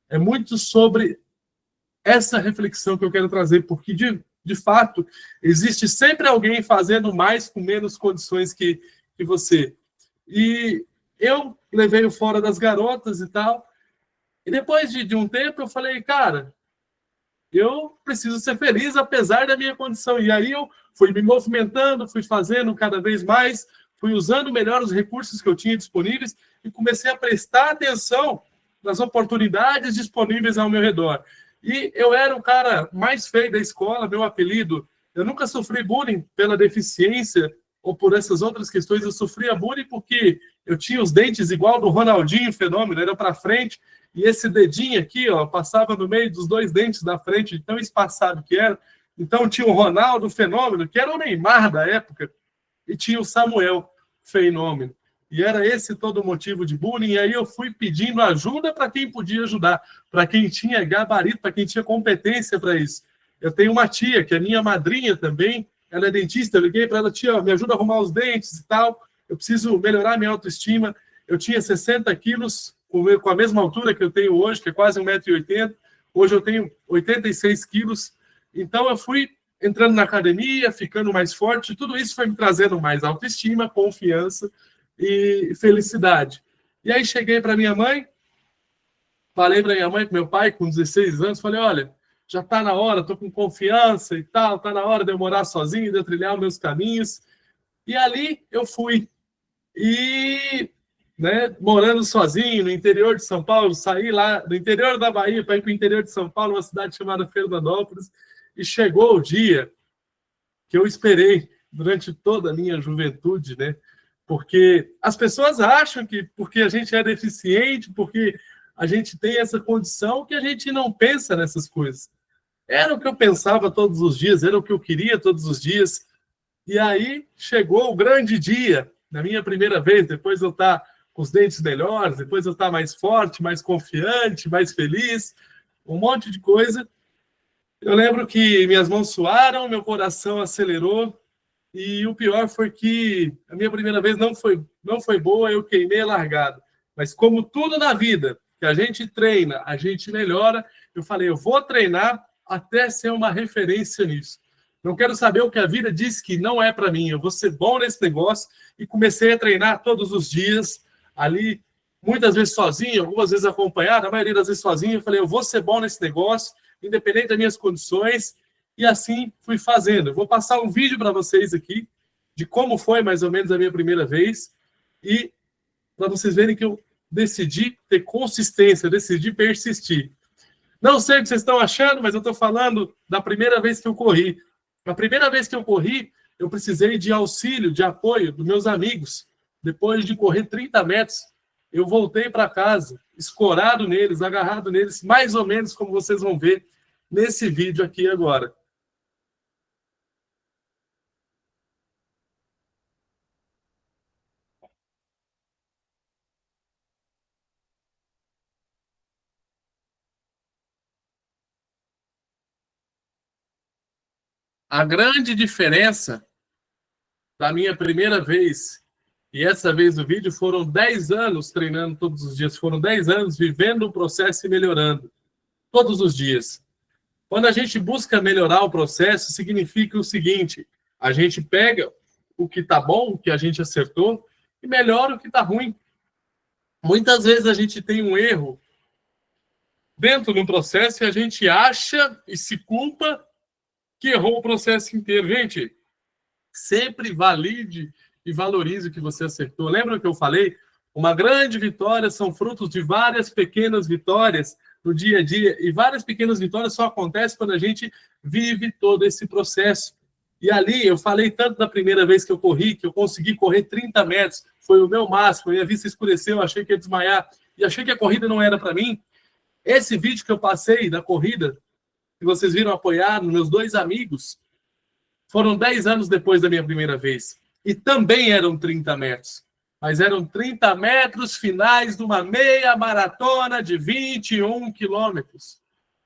É muito sobre essa reflexão que eu quero trazer, porque, de fato, existe sempre alguém fazendo mais com menos condições que você. E eu levei o fora das garotas e tal. E depois de um tempo eu falei, cara, eu preciso ser feliz apesar da minha condição. E aí eu fui me movimentando, fui fazendo cada vez mais, fui usando melhor os recursos que eu tinha disponíveis e comecei a prestar atenção nas oportunidades disponíveis ao meu redor. E eu era o cara mais feio da escola, meu apelido. Eu nunca sofri bullying pela deficiência ou por essas outras questões. Eu sofria bullying porque eu tinha os dentes igual do Ronaldinho Fenômeno, era para frente, e esse dedinho aqui, ó, passava no meio dos dois dentes da frente, tão espaçado que era. Então tinha o Ronaldo Fenômeno, que era o Neymar da época, e tinha o Samuel Fenômeno. E era esse todo o motivo de bullying. E aí eu fui pedindo ajuda para quem podia ajudar, para quem tinha gabarito, para quem tinha competência para isso. Eu tenho uma tia, que é minha madrinha também, ela é dentista, eu liguei para ela, tia, me ajuda a arrumar os dentes e tal, eu preciso melhorar minha autoestima. Eu tinha 60 quilos, com a mesma altura que eu tenho hoje, que é quase 1,80 m, hoje eu tenho 86 quilos. Então eu fui entrando na academia, ficando mais forte, tudo isso foi me trazendo mais autoestima, confiança e felicidade. E aí cheguei para minha mãe, falei para minha mãe, para meu pai, com 16 anos, falei, olha, já está na hora, estou com confiança e tal, está na hora de eu morar sozinho, de eu trilhar os meus caminhos. E ali eu fui. E, né, morando sozinho no interior de São Paulo, saí lá do interior da Bahia para ir para o interior de São Paulo, uma cidade chamada Fernandópolis, e chegou o dia que eu esperei durante toda a minha juventude, né? Porque as pessoas acham que porque a gente é deficiente, porque a gente tem essa condição, que a gente não pensa nessas coisas. Era o que eu pensava todos os dias, era o que eu queria todos os dias. E aí chegou o grande dia, na minha primeira vez, depois eu estar com os dentes melhores, depois eu estar mais forte, mais confiante, mais feliz, um monte de coisa. Eu lembro que minhas mãos suaram, meu coração acelerou, e o pior foi que a minha primeira vez não foi boa, eu queimei a largada. Mas como tudo na vida, que a gente treina, a gente melhora, eu falei, eu vou treinar até ser uma referência nisso. Não quero saber o que a vida diz que não é para mim, eu vou ser bom nesse negócio. E comecei a treinar todos os dias, ali, muitas vezes sozinho, algumas vezes acompanhado, a maioria das vezes sozinho. Eu falei, eu vou ser bom nesse negócio, independente das minhas condições. E assim fui fazendo. Eu vou passar um vídeo para vocês aqui de como foi mais ou menos a minha primeira vez e para vocês verem que eu decidi ter consistência, decidi persistir. Não sei o que vocês estão achando, mas eu estou falando da primeira vez que eu corri. A primeira vez que eu corri, eu precisei de auxílio, de apoio dos meus amigos. Depois de correr 30 metros, eu voltei para casa, escorado neles, agarrado neles, mais ou menos como vocês vão ver nesse vídeo aqui agora. A grande diferença da minha primeira vez e essa vez do vídeo foram 10 anos treinando todos os dias, foram 10 anos vivendo o processo e melhorando todos os dias. Quando a gente busca melhorar o processo, significa o seguinte, a gente pega o que está bom, o que a gente acertou, e melhora o que está ruim. Muitas vezes a gente tem um erro dentro do processo e a gente acha e se culpa que errou o processo inteiro. Gente, sempre valide e valorize o que você acertou. Lembra que eu falei? Uma grande vitória são frutos de várias pequenas vitórias no dia a dia, e várias pequenas vitórias só acontecem quando a gente vive todo esse processo. E ali, eu falei tanto da primeira vez que eu corri, que eu consegui correr 30 metros, foi o meu máximo, minha vista escureceu, eu achei que ia desmaiar, e achei que a corrida não era para mim. Esse vídeo que eu passei da corrida, que vocês viram apoiado, meus 2 amigos, foram 10 anos depois da minha primeira vez. E também eram 30 metros. Mas eram 30 metros finais de uma meia maratona de 21 quilômetros.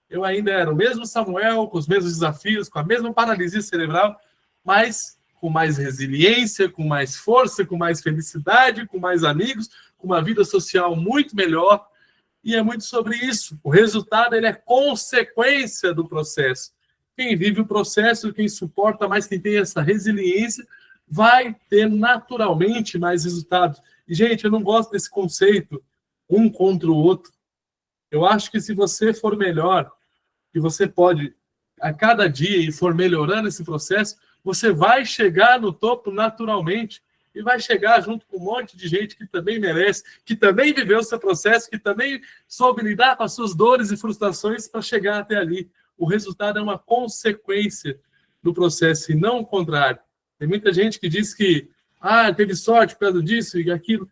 Eu ainda era o mesmo Samuel, com os mesmos desafios, com a mesma paralisia cerebral, mas com mais resiliência, com mais força, com mais felicidade, com mais amigos, com uma vida social muito melhor. E é muito sobre isso. O resultado ele é consequência do processo. Quem vive o processo, quem suporta mais, quem tem essa resiliência, vai ter naturalmente mais resultados. E, gente, eu não gosto desse conceito, um contra o outro. Eu acho que se você for melhor, e você pode, a cada dia, e for melhorando esse processo, você vai chegar no topo naturalmente e vai chegar junto com um monte de gente que também merece, que também viveu o seu processo, que também soube lidar com as suas dores e frustrações para chegar até ali. O resultado é uma consequência do processo e não o contrário. Tem muita gente que diz que teve sorte por causa disso e aquilo.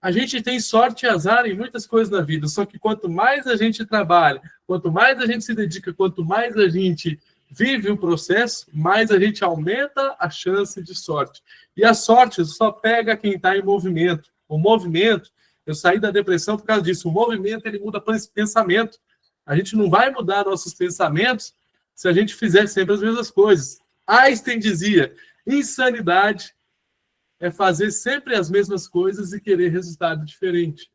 A gente tem sorte e azar em muitas coisas na vida, só que quanto mais a gente trabalha, quanto mais a gente se dedica, quanto mais a gente vive o processo, mais a gente aumenta a chance de sorte. E a sorte só pega quem está em movimento. O movimento, eu saí da depressão por causa disso, o movimento ele muda pensamento. A gente não vai mudar nossos pensamentos se a gente fizer sempre as mesmas coisas. Einstein dizia, insanidade é fazer sempre as mesmas coisas e querer resultado diferente.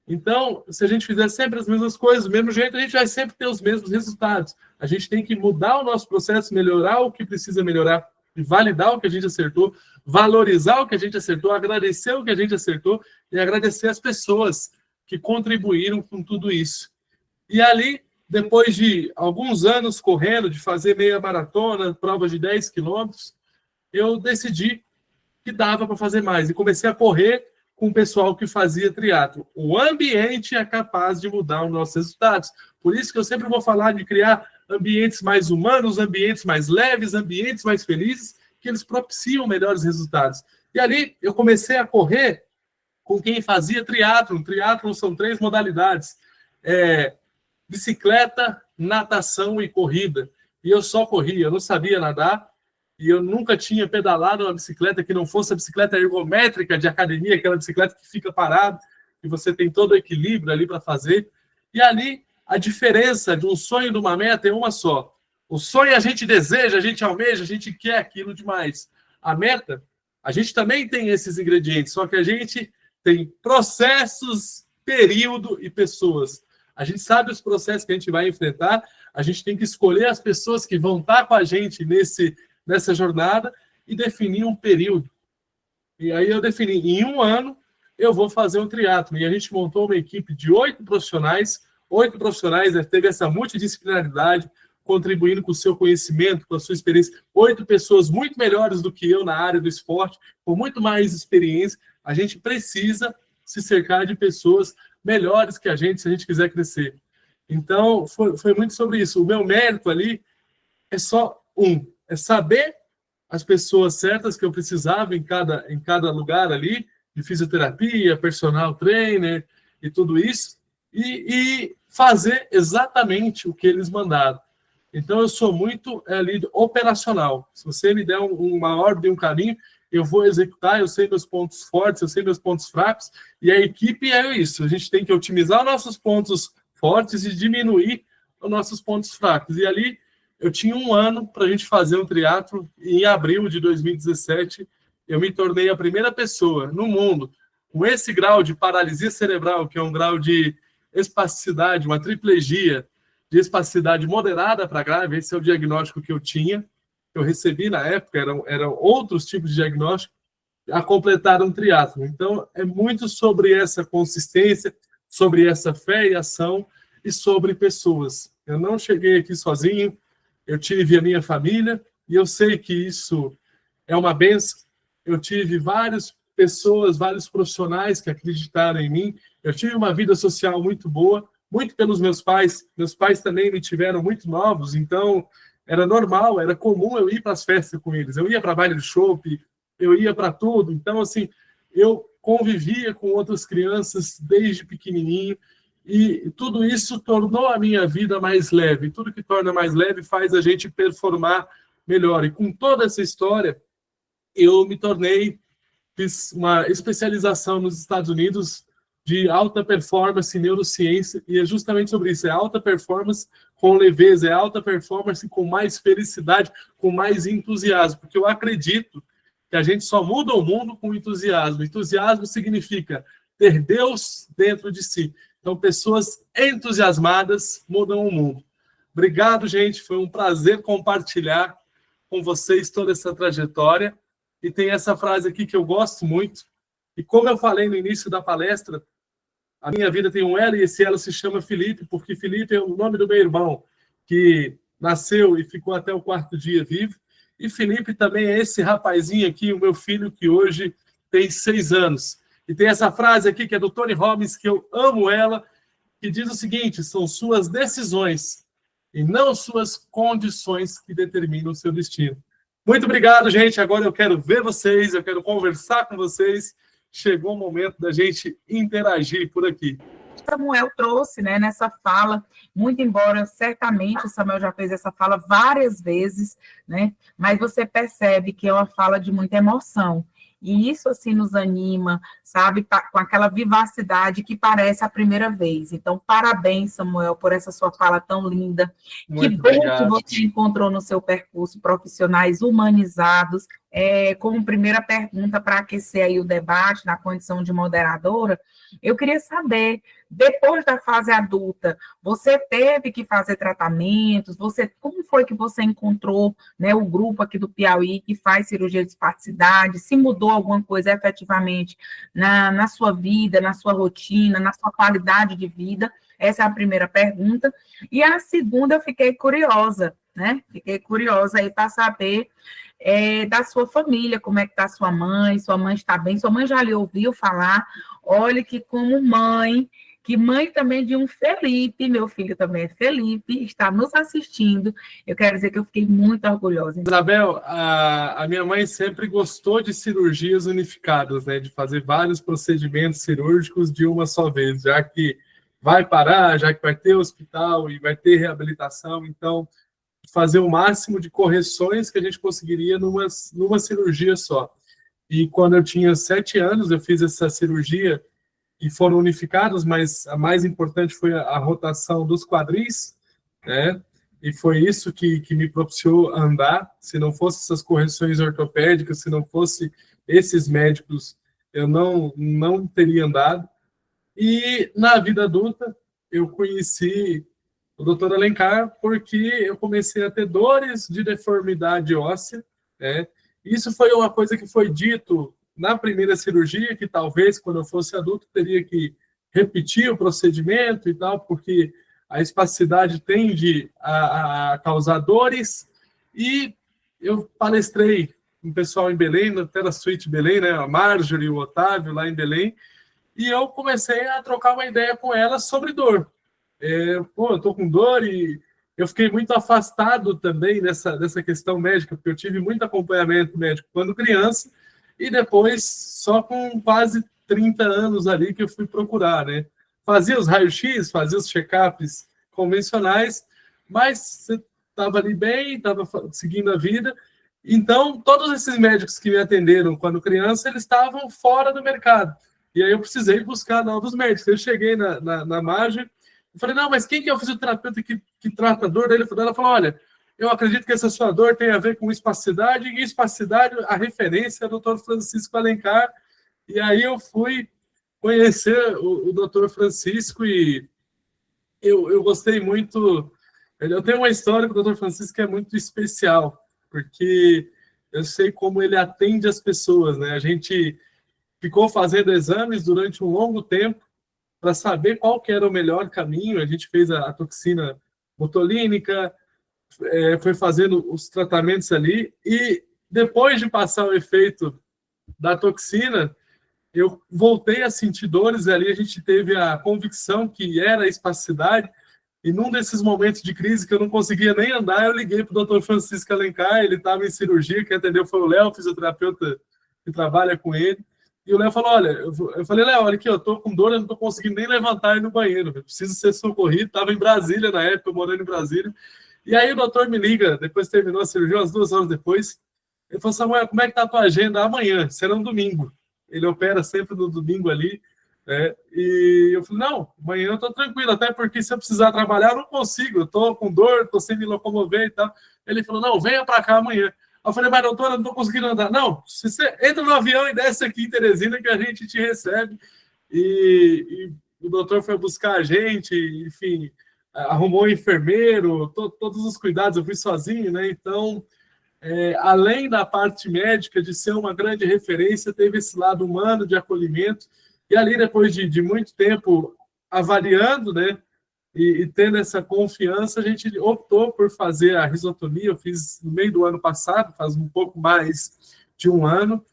Então, se a gente fizer sempre as mesmas coisas, do mesmo jeito, a gente vai sempre ter os mesmos resultados. A gente tem que mudar o nosso processo, melhorar o que precisa melhorar, e validar o que a gente acertou, valorizar o que a gente acertou, agradecer o que a gente acertou e agradecer as pessoas que contribuíram com tudo isso. E ali, depois de alguns anos correndo, de fazer meia maratona, prova de 10 quilômetros, eu decidi que dava para fazer mais. E comecei a correr com o pessoal que fazia triatlo. O ambiente é capaz de mudar os nossos resultados. Por isso que eu sempre vou falar de criar ambientes mais humanos, ambientes mais leves, ambientes mais felizes, que eles propiciam melhores resultados. E ali eu comecei a correr com quem fazia triatlo. Triatlo são 3 modalidades. Bicicleta, natação e corrida. E eu só corria, eu não sabia nadar, e eu nunca tinha pedalado uma bicicleta que não fosse a bicicleta ergométrica de academia, aquela bicicleta que fica parada, e você tem todo o equilíbrio ali para fazer. E ali, a diferença de um sonho e de uma meta é uma só. O sonho a gente deseja, a gente almeja, a gente quer aquilo demais. A meta, a gente também tem esses ingredientes, só que a gente tem processos, período e pessoas. A gente sabe os processos que a gente vai enfrentar, a gente tem que escolher as pessoas que vão estar com a gente nessa jornada e definir um período. E aí eu defini, em 1 ano, eu vou fazer um triatlo. E a gente montou uma equipe de 8 profissionais, teve essa multidisciplinaridade, contribuindo com o seu conhecimento, com a sua experiência. 8 pessoas muito melhores do que eu na área do esporte, com muito mais experiência. A gente precisa se cercar de pessoas melhores que a gente, se a gente quiser crescer. Então, foi muito sobre isso. O meu mérito ali é só é saber as pessoas certas que eu precisava em cada lugar ali, de fisioterapia, personal trainer e tudo isso, e fazer exatamente o que eles mandaram. Então, eu sou muito ali operacional. Se você me der uma ordem, um caminho, eu vou executar, eu sei meus pontos fortes, eu sei meus pontos fracos, e a equipe é isso. A gente tem que otimizar os nossos pontos fortes e diminuir os nossos pontos fracos. E ali, eu tinha 1 ano para a gente fazer um triatlo, e em abril de 2017, eu me tornei a primeira pessoa no mundo com esse grau de paralisia cerebral, que é um grau de espasticidade, uma triplegia, de espasticidade moderada para grave. Esse é o diagnóstico que eu tinha, que eu recebi na época, eram outros tipos de diagnóstico, a completar um triatlo. Então, é muito sobre essa consistência, sobre essa fé e ação, e sobre pessoas. Eu não cheguei aqui sozinho, eu tive a minha família, e eu sei que isso é uma bênção. Eu tive várias pessoas, vários profissionais que acreditaram em mim. Eu tive uma vida social muito boa, muito pelos meus pais. Meus pais também me tiveram muito novos, então era normal, era comum eu ir para as festas com eles. Eu ia para baile de chopp, eu ia para tudo. Então, assim, eu convivia com outras crianças desde pequenininho, e tudo isso tornou a minha vida mais leve. Tudo que torna mais leve faz a gente performar melhor. E com toda essa história, eu me fiz uma especialização nos Estados Unidos de alta performance em neurociência, e é justamente sobre isso, é alta performance com leveza, é alta performance com mais felicidade, com mais entusiasmo, porque eu acredito que a gente só muda o mundo com entusiasmo. Entusiasmo significa ter Deus dentro de si. Então, pessoas entusiasmadas mudam o mundo. Obrigado, gente, foi um prazer compartilhar com vocês toda essa trajetória. E tem essa frase aqui que eu gosto muito. E como eu falei no início da palestra, a minha vida tem um L e esse L se chama Felipe, porque Felipe é o nome do meu irmão, que nasceu e ficou até o 4º dia vivo. E Felipe também é esse rapazinho aqui, o meu filho, que hoje tem 6 anos. E tem essa frase aqui, que é do Tony Robbins, que eu amo ela, que diz o seguinte: são suas decisões e não suas condições que determinam o seu destino. Muito obrigado, gente. Agora eu quero ver vocês, eu quero conversar com vocês. Chegou o momento da gente interagir por aqui. Samuel trouxe, né, nessa fala, muito embora certamente o Samuel já fez essa fala várias vezes, né, mas você percebe que é uma fala de muita emoção. E isso, assim, nos anima, sabe, com aquela vivacidade que parece a primeira vez. Então, parabéns, Samuel, por essa sua fala tão linda. Muito que bom obrigado. que você encontrou no seu percurso profissionais humanizados. Como primeira pergunta para aquecer aí o debate, na condição de moderadora, eu queria saber, depois da fase adulta, você teve que fazer tratamentos? Como foi que você encontrou, né, o grupo aqui do Piauí que faz cirurgia de espasticidade? Se mudou alguma coisa efetivamente na sua vida, na sua rotina, na sua qualidade de vida? Essa é a primeira pergunta. E a segunda, eu fiquei curiosa, né? Fiquei curiosa aí para saber da sua família, como é que está sua mãe está bem? Sua mãe já lhe ouviu falar? Olha que como mãe, que mãe também de um Felipe, meu filho também é Felipe, está nos assistindo. Eu quero dizer que eu fiquei muito orgulhosa. Isabel, a minha mãe sempre gostou de cirurgias unificadas, né, de fazer vários procedimentos cirúrgicos de uma só vez, já que vai parar, já que vai ter hospital e vai ter reabilitação, então fazer o máximo de correções que a gente conseguiria numa cirurgia só. E quando eu tinha 7 anos, eu fiz essa cirurgia e foram unificados, mas a mais importante foi a rotação dos quadris, né? E foi isso que me propiciou andar. Se não fosse essas correções ortopédicas, se não fosse esses médicos, eu não teria andado. E na vida adulta, eu conheci o Dr. Alencar porque eu comecei a ter dores de deformidade óssea, né? Isso foi uma coisa que foi dito na primeira cirurgia, que talvez, quando eu fosse adulto, teria que repetir o procedimento e tal, porque a espasticidade tende a causar dores. E eu palestrei com o pessoal em Belém, até na Suíte Belém, né? A Marjorie e o Otávio, lá em Belém, e eu comecei a trocar uma ideia com ela sobre dor. Eu tô com dor e eu fiquei muito afastado também dessa questão médica, porque eu tive muito acompanhamento médico quando criança, e depois, só com quase 30 anos ali, que eu fui procurar, né? Fazia os raios-x, fazia os check-ups convencionais, mas você estava ali bem, estava seguindo a vida. Então, todos esses médicos que me atenderam quando criança, eles estavam fora do mercado. E aí eu precisei buscar novos médicos. Eu cheguei na Margem, eu falei, não, mas quem que é o fisioterapeuta que trata a dor dele? Ela falou, olha, eu acredito que essa sua dor tem a ver com espasticidade, e espasticidade, a referência é o Dr. Francisco Alencar. E aí eu fui conhecer o Dr. Francisco e eu gostei muito. Eu tenho uma história com o Dr. Francisco que é muito especial, porque eu sei como ele atende as pessoas, né? A gente ficou fazendo exames durante um longo tempo para saber qual que era o melhor caminho. A gente fez a toxina botulínica, foi fazendo os tratamentos ali, e depois de passar o efeito da toxina, eu voltei a sentir dores ali. A gente teve a convicção que era a espasticidade, e num desses momentos de crise que eu não conseguia nem andar, eu liguei para o Dr. Francisco Alencar. Ele estava em cirurgia, quem atendeu foi o Léo, fisioterapeuta que trabalha com ele. E o Léo falou, olha, eu falei, Léo, olha aqui, eu tô com dor, eu não tô conseguindo nem levantar e ir no banheiro, eu preciso ser socorrido. Estava em Brasília na época, morando em Brasília. E aí o doutor me liga, depois terminou a cirurgia, umas 2 horas depois, ele falou, Samuel, como é que tá a tua agenda amanhã? Será um domingo. Ele opera sempre no domingo ali, né? E eu falei, não, amanhã eu tô tranquilo, até porque se eu precisar trabalhar, eu não consigo, eu tô com dor, tô sem me locomover e tal. Ele falou, não, venha para cá amanhã. Eu falei, mas doutora, eu não tô conseguindo andar. Não, você entra no avião e desce aqui em Teresina que a gente te recebe. E o doutor foi buscar a gente, enfim, arrumou um enfermeiro, todos os cuidados, eu fui sozinho, né? Então, além da parte médica, de ser uma grande referência, teve esse lado humano de acolhimento. E ali, depois de muito tempo avaliando, né, e tendo essa confiança, a gente optou por fazer a risotomia. Eu fiz no meio do ano passado, faz um pouco mais de um ano,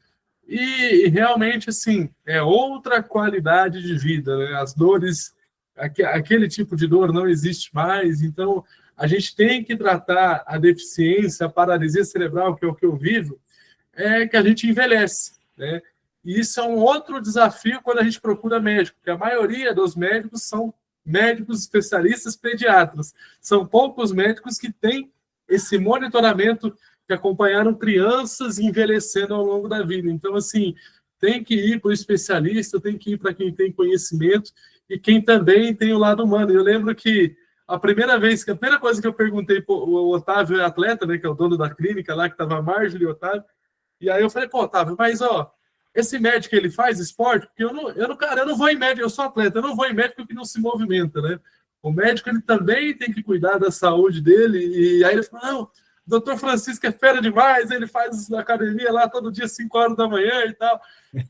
e realmente, assim, é outra qualidade de vida, né? As dores, aquele tipo de dor não existe mais, então a gente tem que tratar a deficiência, a paralisia cerebral, que é o que eu vivo, que a gente envelhece, né? E isso é um outro desafio quando a gente procura médico, porque a maioria dos médicos são médicos especialistas pediatras. São poucos médicos que têm esse monitoramento, que acompanharam crianças envelhecendo ao longo da vida. Então, assim, tem que ir para o especialista, tem que ir para quem tem conhecimento e quem também tem o lado humano. Eu lembro que a primeira coisa que eu perguntei para o Otávio, é atleta, né, que é o dono da clínica lá, que estava a Marjorie e o Otávio, e aí eu falei, pô, Otávio, mas, ó, esse médico, ele faz esporte? Porque eu não vou em médico, eu sou atleta, eu não vou em médico que não se movimenta, né? O médico, ele também tem que cuidar da saúde dele, e aí ele falou, não, o doutor Francisco é fera demais, ele faz academia lá todo dia, 5 horas da manhã e tal,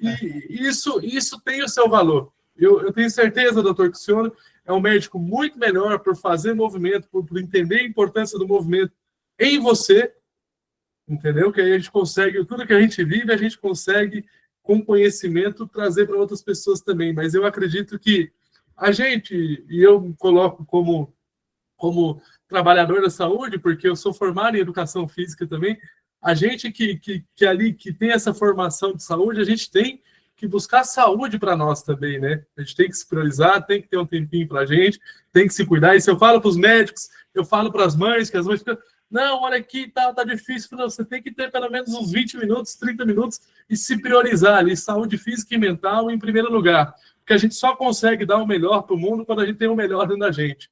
e isso tem o seu valor. Eu tenho certeza, doutor, que o senhor é um médico muito melhor por fazer movimento, por entender a importância do movimento em você, entendeu? Que aí a gente consegue, tudo que a gente vive, a gente consegue, com conhecimento, trazer para outras pessoas também. Mas eu acredito que a gente, e eu me coloco como trabalhador da saúde, porque eu sou formado em educação física também, a gente que ali, que tem essa formação de saúde, a gente tem que buscar saúde para nós também, né? A gente tem que se priorizar, tem que ter um tempinho para a gente, tem que se cuidar. Isso eu falo para os médicos, eu falo para as mães, que as mães ficam, não, olha aqui, tá difícil. Não, você tem que ter pelo menos uns 20 minutos, 30 minutos e se priorizar ali, saúde física e mental em primeiro lugar. Porque a gente só consegue dar o melhor para o mundo quando a gente tem o melhor dentro da gente.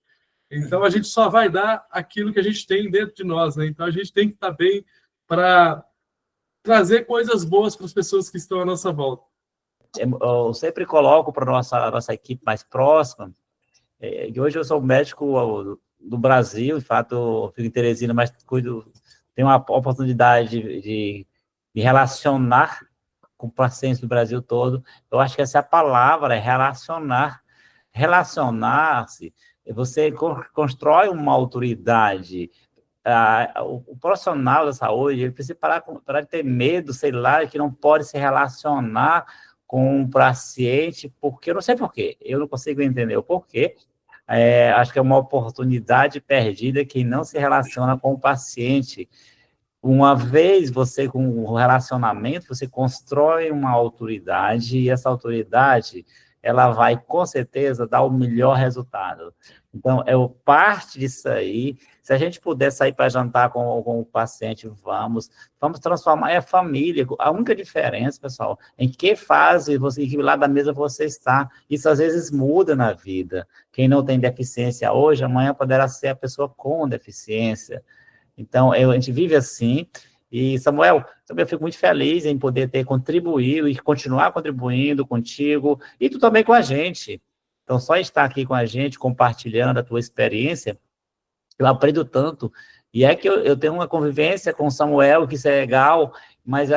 Então, a gente só vai dar aquilo que a gente tem dentro de nós, né? Então, a gente tem que estar bem para trazer coisas boas para as pessoas que estão à nossa volta. Eu sempre coloco para a nossa equipe mais próxima, e hoje eu sou médico do Brasil, de fato, eu fico em Teresina, mas tenho uma oportunidade de relacionar com pacientes do Brasil todo. Eu acho que essa é a palavra, é relacionar. Relacionar-se, você constrói uma autoridade. O profissional da saúde, ele precisa parar de ter medo, sei lá, que não pode se relacionar com um paciente, porque eu não sei porquê, eu não consigo entender o porquê. Acho que é uma oportunidade perdida quem não se relaciona com o paciente. Uma vez você, com o relacionamento, você constrói uma autoridade, e essa autoridade, ela vai, com certeza, dar o melhor resultado. Então, parte disso aí. Se a gente puder sair para jantar com o paciente, vamos transformar a família. A única diferença, pessoal, em que fase em que lado da mesa você está. Isso, às vezes, muda na vida. Quem não tem deficiência hoje, amanhã poderá ser a pessoa com deficiência. Então, a gente vive assim. E, Samuel, também eu fico muito feliz em poder ter contribuído e continuar contribuindo contigo e tu também com a gente. Então, só estar aqui com a gente, compartilhando a tua experiência, eu aprendo tanto. E é que eu tenho uma convivência com o Samuel, que isso é legal, mas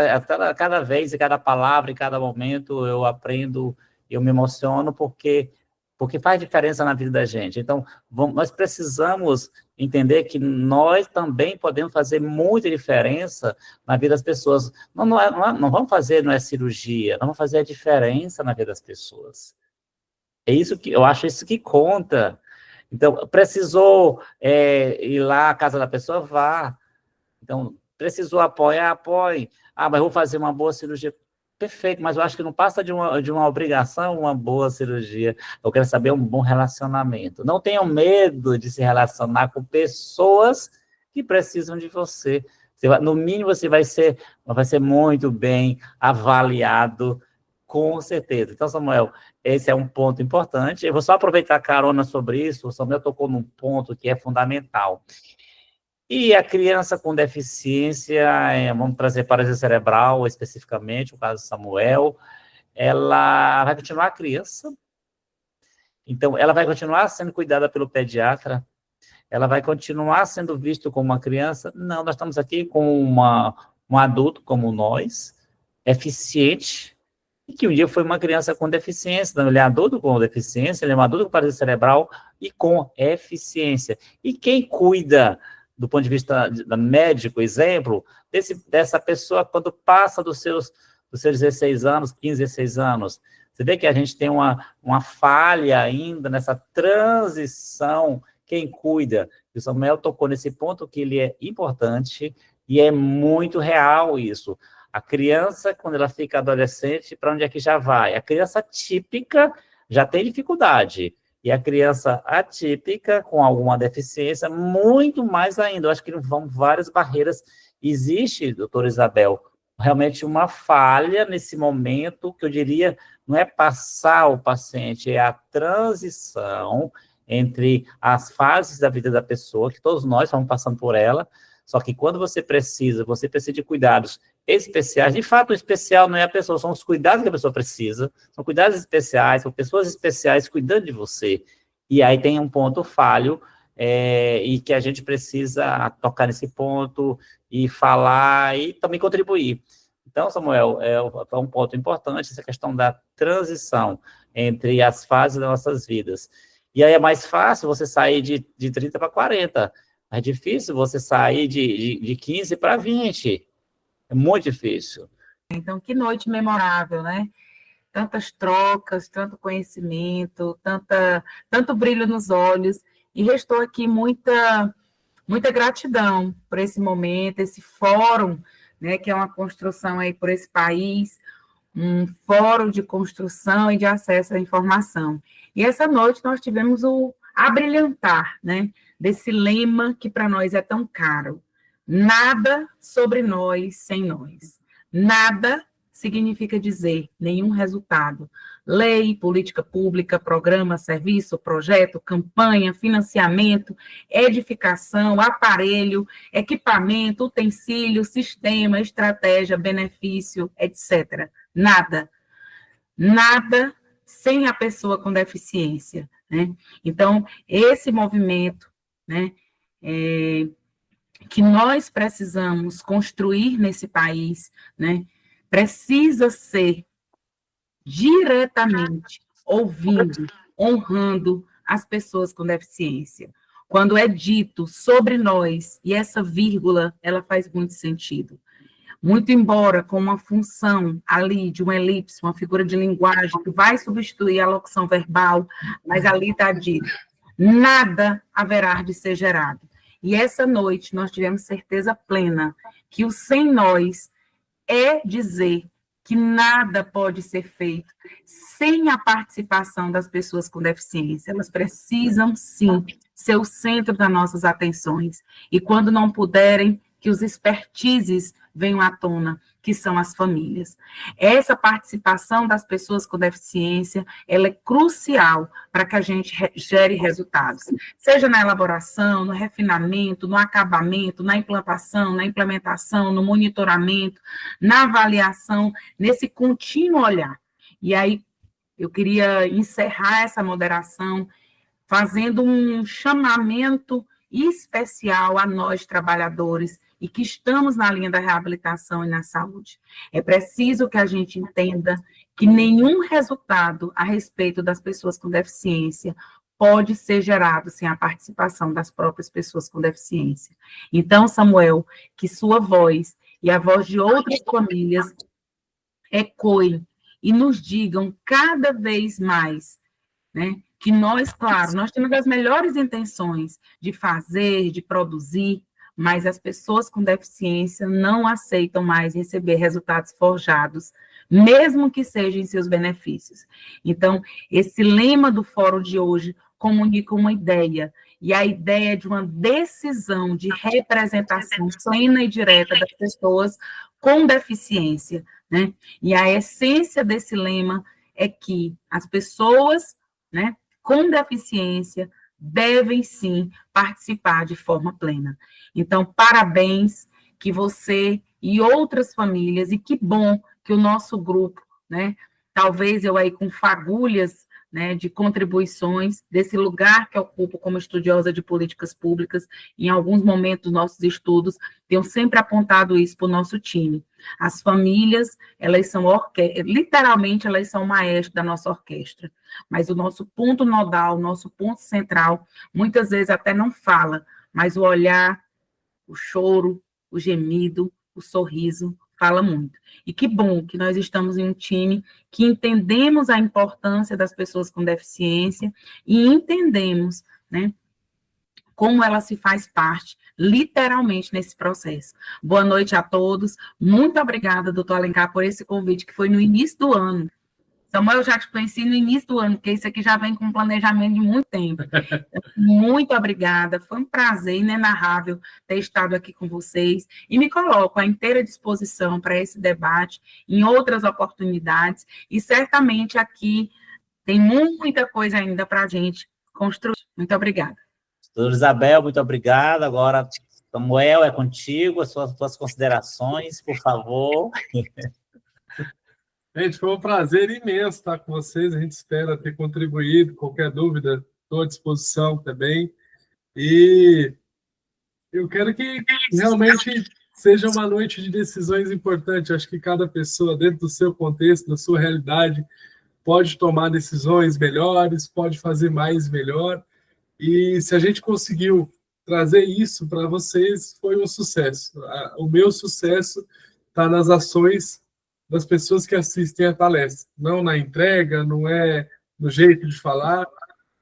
cada vez, em cada palavra, em cada momento, eu aprendo, eu me emociono, porque faz diferença na vida da gente. Então, nós precisamos entender que nós também podemos fazer muita diferença na vida das pessoas. Não vamos fazer, não é cirurgia, nós vamos fazer a diferença na vida das pessoas. É isso que eu acho, isso que conta. Então, precisou ir lá à casa da pessoa, vá. Então, precisou apoiar, apoie. Mas vou fazer uma boa cirurgia. Perfeito, mas eu acho que não passa de uma obrigação uma boa cirurgia. Eu quero saber um bom relacionamento. Não tenham medo de se relacionar com pessoas que precisam de você. No mínimo, você vai ser muito bem avaliado, com certeza. Então, Samuel, esse é um ponto importante. Eu vou só aproveitar a carona sobre isso. O Samuel tocou num ponto que é fundamental. E a criança com deficiência, vamos trazer paralisia cerebral especificamente, o caso do Samuel, ela vai continuar criança, então ela vai continuar sendo cuidada pelo pediatra, ela vai continuar sendo vista como uma criança? Não, nós estamos aqui com um adulto como nós, eficiente, e que um dia foi uma criança com deficiência, não, ele é adulto com deficiência, ele é um adulto com paralisia cerebral e com eficiência. E quem cuida, do ponto de vista médico, exemplo, dessa pessoa quando passa dos seus 16 anos, 15, 16 anos? Você vê que a gente tem uma falha ainda nessa transição. Quem cuida? O Samuel tocou nesse ponto que ele é importante e é muito real isso. A criança, quando ela fica adolescente, para onde é que já vai? A criança típica já tem dificuldade. E a criança atípica, com alguma deficiência, muito mais ainda. Eu acho que vão várias barreiras. Existe, doutora Isabel, realmente uma falha nesse momento, que eu diria, não é passar o paciente, é a transição entre as fases da vida da pessoa, que todos nós vamos passando por ela, só que quando você precisa de cuidados especiais. De fato, o especial não é a pessoa, são os cuidados que a pessoa precisa, são cuidados especiais, são pessoas especiais cuidando de você. E aí tem um ponto falho, e que a gente precisa tocar nesse ponto e falar e também contribuir. Então, Samuel, é um ponto importante essa questão da transição entre as fases das nossas vidas. E aí é mais fácil você sair de 30 para 40, é difícil você sair de 15 para 20. É muito difícil. Então, que noite memorável, né? Tantas trocas, tanto conhecimento, tanto brilho nos olhos, e restou aqui muita gratidão por esse momento, esse fórum, né, que é uma construção aí por esse país, um fórum de construção e de acesso à informação. E essa noite nós tivemos o abrilhantar, né, desse lema que para nós é tão caro: nada sobre nós sem nós. Nada significa dizer nenhum resultado. Lei, política pública, programa, serviço, projeto, campanha, financiamento, edificação, aparelho, equipamento, utensílio, sistema, estratégia, benefício, etc. Nada. Nada sem a pessoa com deficiência, né? Então, esse movimento, né, que nós precisamos construir nesse país, né, precisa ser diretamente ouvindo, honrando as pessoas com deficiência. Quando é dito sobre nós, e essa vírgula, ela faz muito sentido. Muito embora com uma função ali de uma elipse, uma figura de linguagem que vai substituir a locução verbal, mas ali está dito: nada haverá de ser gerado. E essa noite nós tivemos certeza plena que o sem nós é dizer que nada pode ser feito sem a participação das pessoas com deficiência. Elas precisam, sim, ser o centro das nossas atenções. E quando não puderem, que os expertises venham à tona, que são as famílias. Essa participação das pessoas com deficiência, ela é crucial para que a gente gere resultados, seja na elaboração, no refinamento, no acabamento, na implantação, na implementação, no monitoramento, na avaliação, nesse contínuo olhar. E aí, eu queria encerrar essa moderação fazendo um chamamento especial a nós, trabalhadores, e que estamos na linha da reabilitação e na saúde. É preciso que a gente entenda que nenhum resultado a respeito das pessoas com deficiência pode ser gerado sem a participação das próprias pessoas com deficiência. Então, Samuel, que sua voz e a voz de outras famílias ecoem e nos digam cada vez mais, né, que nós, claro, nós temos as melhores intenções de fazer, de produzir, mas as pessoas com deficiência não aceitam mais receber resultados forjados, mesmo que sejam em seus benefícios. Então, esse lema do fórum de hoje comunica uma ideia, e a ideia é de uma decisão de representação plena e direta das pessoas com deficiência, né? E a essência desse lema é que as pessoas, né, com deficiência devem, sim, participar de forma plena. Então, parabéns, que você e outras famílias, e que bom que o nosso grupo, né, talvez eu aí com fagulhas, né, de contribuições, desse lugar que eu ocupo como estudiosa de políticas públicas. Em alguns momentos dos nossos estudos, tenho sempre apontado isso para o nosso time. As famílias, elas são literalmente, elas são o maestro da nossa orquestra, mas o nosso ponto nodal, o nosso ponto central, muitas vezes até não fala, mas o olhar, o choro, o gemido, o sorriso, fala muito. E que bom que nós estamos em um time que entendemos a importância das pessoas com deficiência e entendemos, né, como ela se faz parte, literalmente, nesse processo. Boa noite a todos. Muito obrigada, doutor Alencar, por esse convite, que foi no início do ano. Samuel, eu já te conheci no início do ano, porque isso aqui já vem com planejamento de muito tempo. Muito obrigada, foi um prazer inenarrável ter estado aqui com vocês, e me coloco à inteira disposição para esse debate, em outras oportunidades, e certamente aqui tem muita coisa ainda para a gente construir. Muito obrigada. Doutora Isabel, muito obrigado. Agora, Samuel, é contigo, as suas considerações, por favor. Gente, foi um prazer imenso estar com vocês. A gente espera ter contribuído. Qualquer dúvida, estou à disposição também. E eu quero que realmente seja uma noite de decisões importantes. Acho que cada pessoa, dentro do seu contexto, da sua realidade, pode tomar decisões melhores, pode fazer mais e melhor. E se a gente conseguiu trazer isso para vocês, foi um sucesso. O meu sucesso está nas ações das pessoas que assistem a palestra, não na entrega, não é no jeito de falar.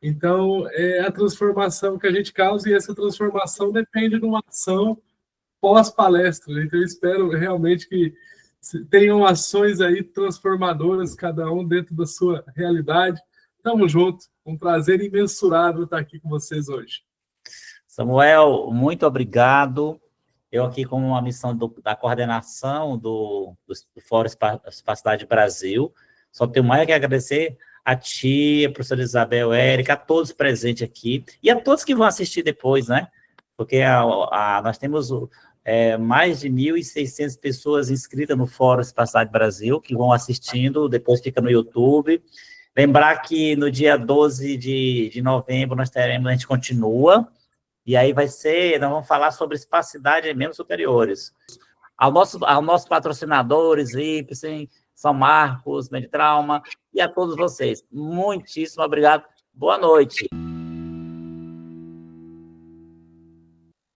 Então, é a transformação que a gente causa, e essa transformação depende de uma ação pós-palestra. Então, eu espero realmente que tenham ações aí transformadoras, cada um dentro da sua realidade. Tamo junto, um prazer imensurável estar aqui com vocês hoje. Samuel, muito obrigado. Eu aqui com uma missão da coordenação do Fórum Espacidade Brasil, só tenho mais que agradecer a ti, a professora Isabel, Érica, a todos presentes aqui, e a todos que vão assistir depois, né? Porque nós temos mais de 1.600 pessoas inscritas no Fórum Espacidade Brasil, que vão assistindo, depois fica no YouTube. Lembrar que no dia 12 de novembro a gente continua, e aí nós vamos falar sobre espacidade em membros superiores. Aos nossos patrocinadores, Ipsen, São Marcos, Meditrauma, e a todos vocês. Muitíssimo obrigado. Boa noite.